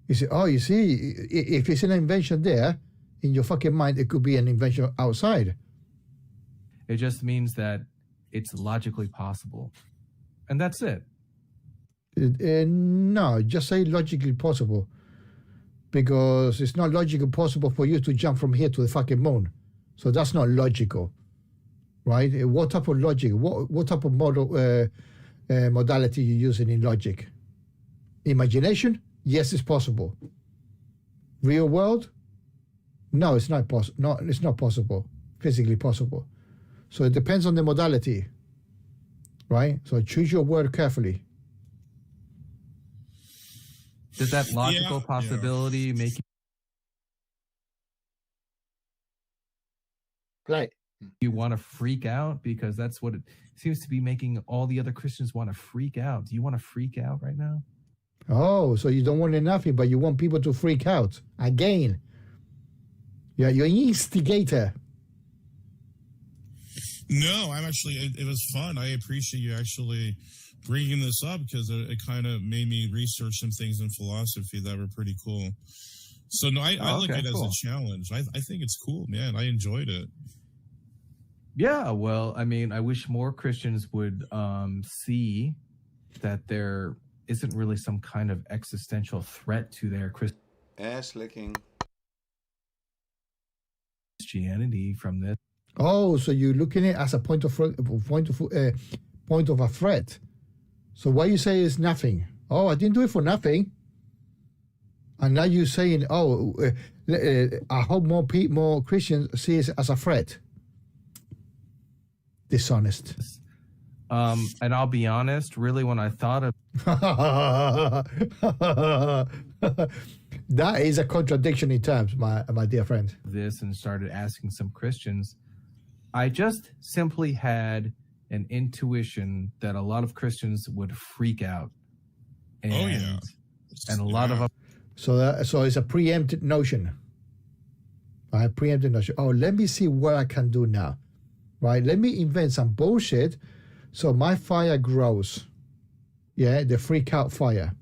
You see, if it's an invention there, in your fucking mind, it could be an invention outside. It just means that it's logically possible. And that's it. No, just say logically possible. Because it's not logically possible for you to jump from here to the fucking moon. So that's not logical. Right? What type of logic, what type of modality you using in logic? Imagination? Yes, it's possible. Real world? No, it's not possible. No, it's not possible. Physically possible. So it depends on the modality, right? So choose your word carefully. Does that logical possibility make you want to freak out? Because that's what it seems to be making all the other Christians want to freak out. Do you want to freak out right now? Oh, so you don't want nothing, but you want people to freak out again. Yeah, you're an instigator. No, I'm actually, it was fun. I appreciate you actually bringing this up because it kind of made me research some things in philosophy that were pretty cool. So no, I look at it as a challenge. I think it's cool, man. I enjoyed it. Yeah, well, I mean, I wish more Christians would see that there isn't really some kind of existential threat to their Ass licking. Christianity from this. Oh, so you're looking at it as a point of a threat. So what you say is nothing. Oh, I didn't do it for nothing. And now you're saying, I hope more Christians see it as a threat. Dishonest. And I'll be honest, really, when I thought of that is a contradiction in terms, my dear friend. this and started asking some Christians, I just simply had an intuition that a lot of Christians would freak out. And, and a lot of them. So it's a preempted notion. Right? Preempted notion. Oh, let me see what I can do now. Right? Let me invent some bullshit so my fire grows. Yeah, the freak out fire.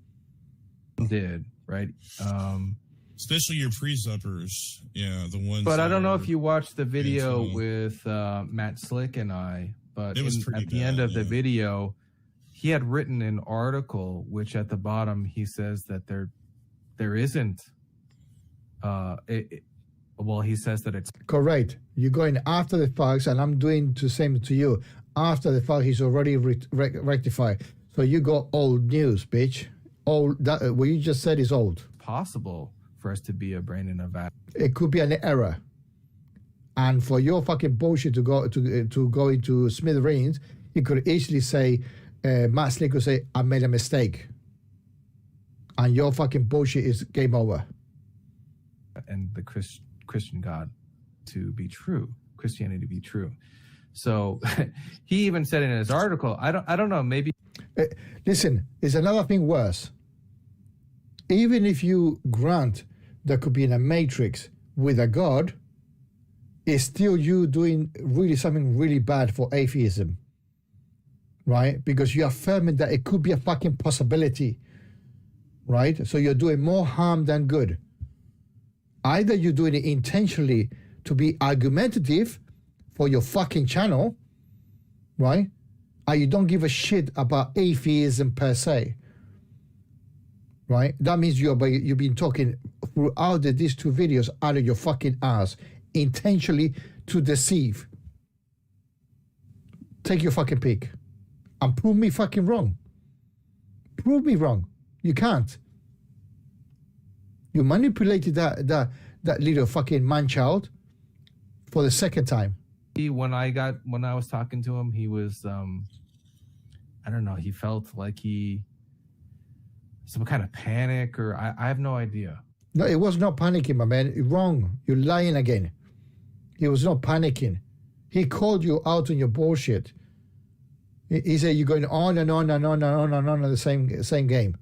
Did, right? especially your pre-suppers. Yeah, the ones. But I don't know that if you watched the video into- with Matt Slick and I, but It was pretty at the end bad, of the yeah. video, he had written an article, which at the bottom he says that there isn't. Well, he says that it's Correct. You're going after the facts, and I'm doing the same to you. After the fact, he's already rectified. So you got old news, bitch. Old that what you just said is old. possible for us to be a brain in a vat. It could be an error. And for your fucking bullshit to go into smithereens, you could easily say, Matt Slick could say, I made a mistake. And your fucking bullshit is game over. And the Christian God to be true, Christianity to be true. So he even said in his article, I don't know, maybe. Listen, there's another thing worse. Even if you grant there could be in a matrix with a God, it's still you doing really something really bad for atheism, right? Because you're affirming that it could be a fucking possibility, right? So you're doing more harm than good. Either you're doing it intentionally to be argumentative for your fucking channel, right? Or you don't give a shit about atheism per se, right? That means you've been talking throughout these two videos out of your fucking ass, intentionally to deceive. Take your fucking pick and prove me fucking wrong. Prove me wrong. You can't. You manipulated that little fucking man-child for the second time. When I was talking to him, he was I don't know, he felt like some kind of panic, or I have no idea. No, it was not panicking, my man. Wrong. You're lying again. He was not panicking. He called you out on your bullshit. He said you're going on and on and on and on and on in the same game.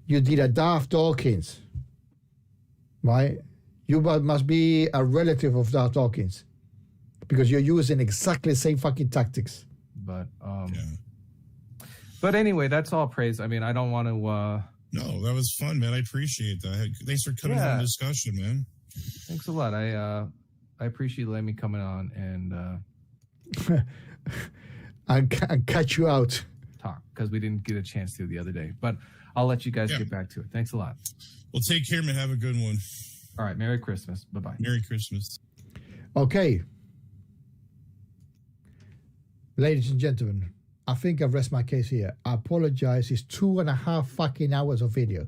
You did a Daft Dawkins, right? You must be a relative of Daft Dawkins because you're using exactly the same fucking tactics. But Yeah. but anyway, that's all praise. I mean, I don't want to. No, that was fun, man. I appreciate that. Thanks for coming on the discussion, man. Thanks a lot. I appreciate you letting me come on and and catch you out. talk, because we didn't get a chance to the other day. But I'll let you guys get back to it. Thanks a lot. Well, take care, man. Have a good one. All right. Merry Christmas. Bye-bye. Merry Christmas. Okay. Ladies and gentlemen, I think I've rest my case here. I apologize. It's 2.5 fucking hours of video,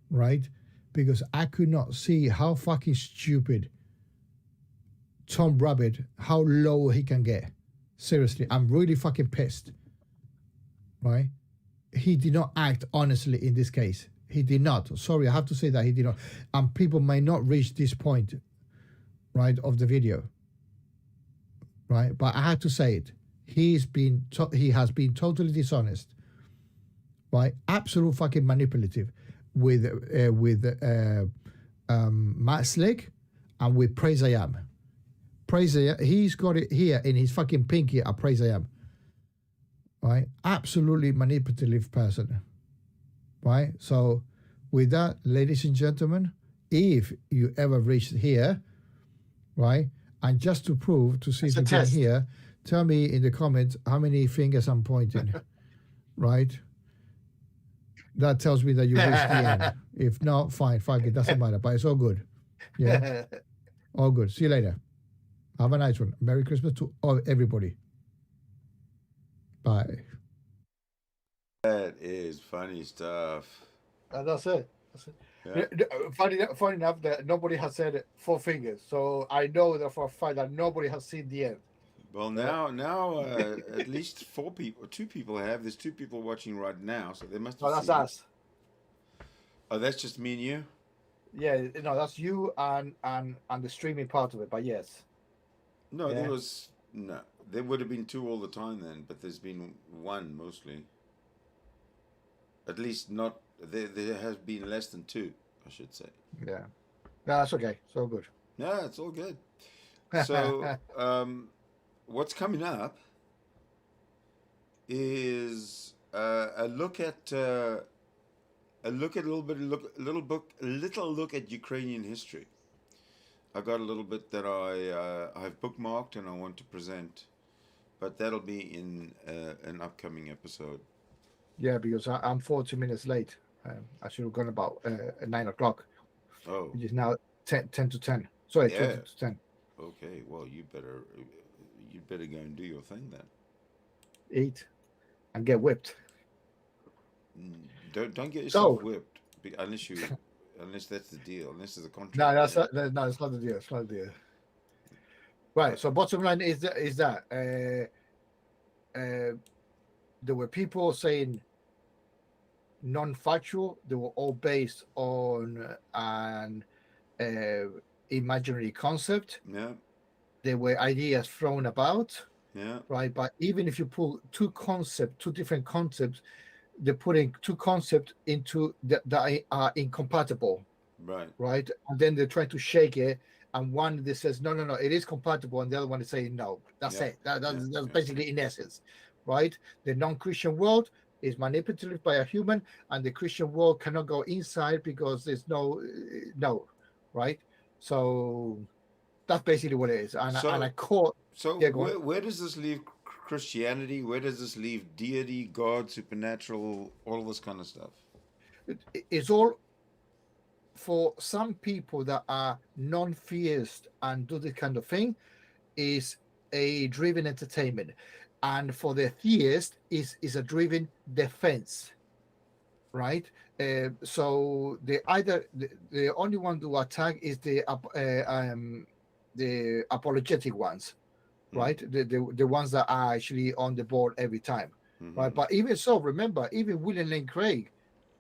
right? Because I could not see how fucking stupid Tom Rabbitt, how low he can get. Seriously, I'm really fucking pissed, right? He did not act honestly in this case. He did not. Sorry, I have to say that he did not. And people may not reach this point, right, of the video, right? But I had to say it. He has been totally dishonest, right? Absolute fucking manipulative with Matt Slick and with PraiseIAm. PraiseIAm, he's got it here in his fucking pinky at PraiseIAm, right? Absolutely manipulative person, right? So with that, ladies and gentlemen, if you ever reached here, right, and just to prove, to see if you can hear, tell me in the comments how many fingers I'm pointing, right? That tells me that you reached the end. If not, fine, fuck it, doesn't matter, but it's all good. Yeah, all good. See you later. Have a nice one. Merry Christmas to everybody. Bye. That is funny stuff. And that's it. Yeah. Funny enough that nobody has said 4 fingers, so I know that for a fact that nobody has seen the end. Well, now at least 4 people, 2 people have. There's 2 people watching right now, so they must have No, that's seen us. it. Oh, that's just me and you? Yeah, no, that's you and the streaming part of it. But yes, No, Yeah. there would have been 2 all the time then, but there's been 1 mostly. At least not, there has been less than 2, I should say. yeah, no, that's okay. So good. Yeah, it's all good. So, what's coming up is a look at a little look at Ukrainian history. I got a little bit that I've bookmarked and I want to present, but that'll be in an upcoming episode. Yeah, because I'm 40 minutes late. I should have gone about 9 o'clock, Oh, which is now 10 to 10. Sorry, Yeah. 20 to 10. okay. Well, you better go and do your thing then. Eat and get whipped. Don't get yourself So- whipped unless that's the deal. Unless there's a contract. No, that's there. not. No, it's not the deal. It's not the deal. Right. So bottom line is that there were people saying non-factual. They were all based on an imaginary concept. Yeah, There were ideas thrown about, yeah, right? But even if you pull two different concepts, they're putting two concepts into that are incompatible, right. right? And then they're trying to shake it, and one that says no, it is compatible, and the other one is saying no. That's Yeah, it. That's yeah. basically in essence, right? The non-Christian world is manipulative by a human, and the Christian world cannot go inside because there's no, right? So that's basically what it is. And I caught. So Yeah, go on. where does this leave Christianity? Where does this leave deity, God, supernatural, all this kind of stuff? It's all for some people that are non-theist and do this kind of thing is a driven entertainment, and for the theist is a driven defense, right? So the only one to attack is the apologetic ones, right? The ones that are actually on the board every time, right? But even so, remember, even William Lane Craig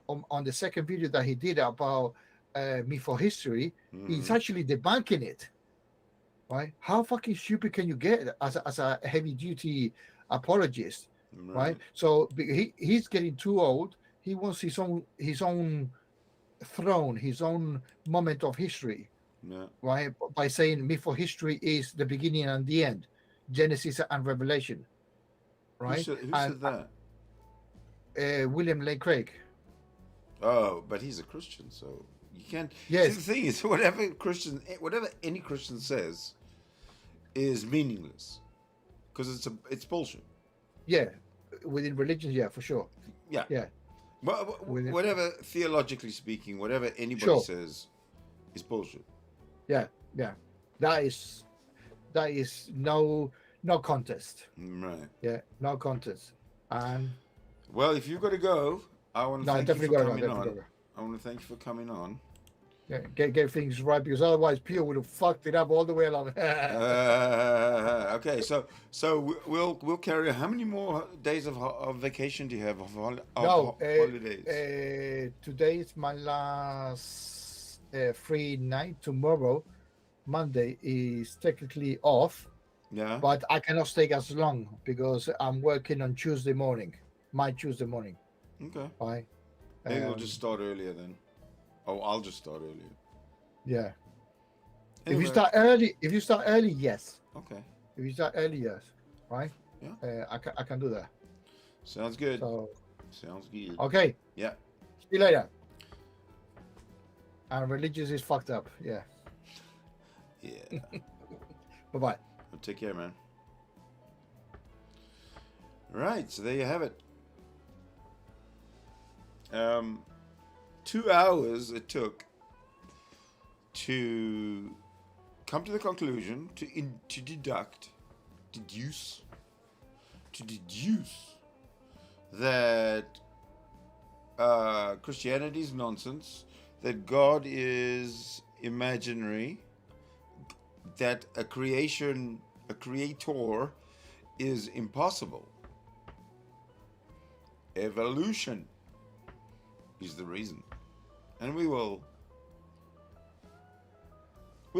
on the second video that he did about me for history, he's actually debunking it, right? How fucking stupid can you get as a heavy duty apologist, right? So he's getting too old. He wants his own throne, his own moment of history, Yeah. right? By saying me for history is the beginning and the end, Genesis and Revelation, right? Who said that? William Lane Craig. Oh, but he's a Christian, so you can't. Yes. See, the thing is, whatever any Christian says is meaningless because it's bullshit. Yeah, within religions, yeah, for sure. Yeah. Yeah. Whatever, theologically speaking, whatever anybody Sure. says is bullshit. Yeah. That is no contest. Right. Yeah, no contest. And Well, if you've got to go, I want to no, thank you definitely for got coming on. to. I want to thank you for coming on. Yeah, get things right, because otherwise Pio would have fucked it up all the way along. Okay, so we'll carry on. How many more days of vacation do you have? Holidays. Today is my last free night. Tomorrow, Monday, is technically off, Yeah. but I cannot stay as long because I'm working on Tuesday morning. My Tuesday morning. Okay. Right. Maybe we'll just start earlier then. Oh, I'll just start earlier. Yeah. Anyway, If you start early, yes. Okay. If you start early, yes. Right. Yeah. I can do that. Sounds good. So Sounds good. okay. Yeah. See you later. And religious is fucked up. Yeah. Yeah. Bye bye. Well, take care, man. Right, so there you have it. 2 hours it took to come to the conclusion, to deduce that Christianity is nonsense, that God is imaginary, that a creator is impossible. Evolution is the reason, and we'll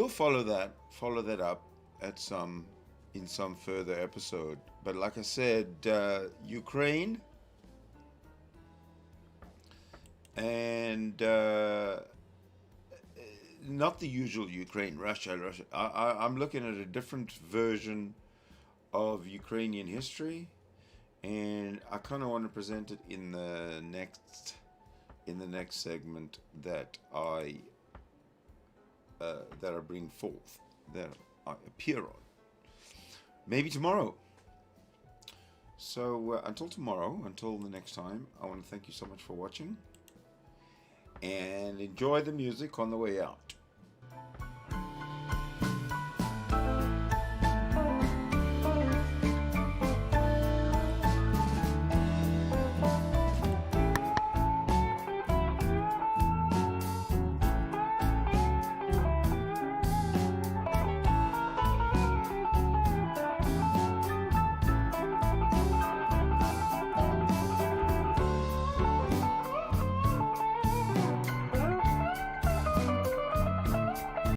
follow that up in some further episode. But like I said, Ukraine and not the usual Ukraine, Russia. I'm looking at a different version of Ukrainian history, and I kind of want to present it in the next in the next segment that I bring forth, that I appear on. Maybe tomorrow. So until tomorrow, until the next time, I want to thank you so much for watching, and enjoy the music on the way out.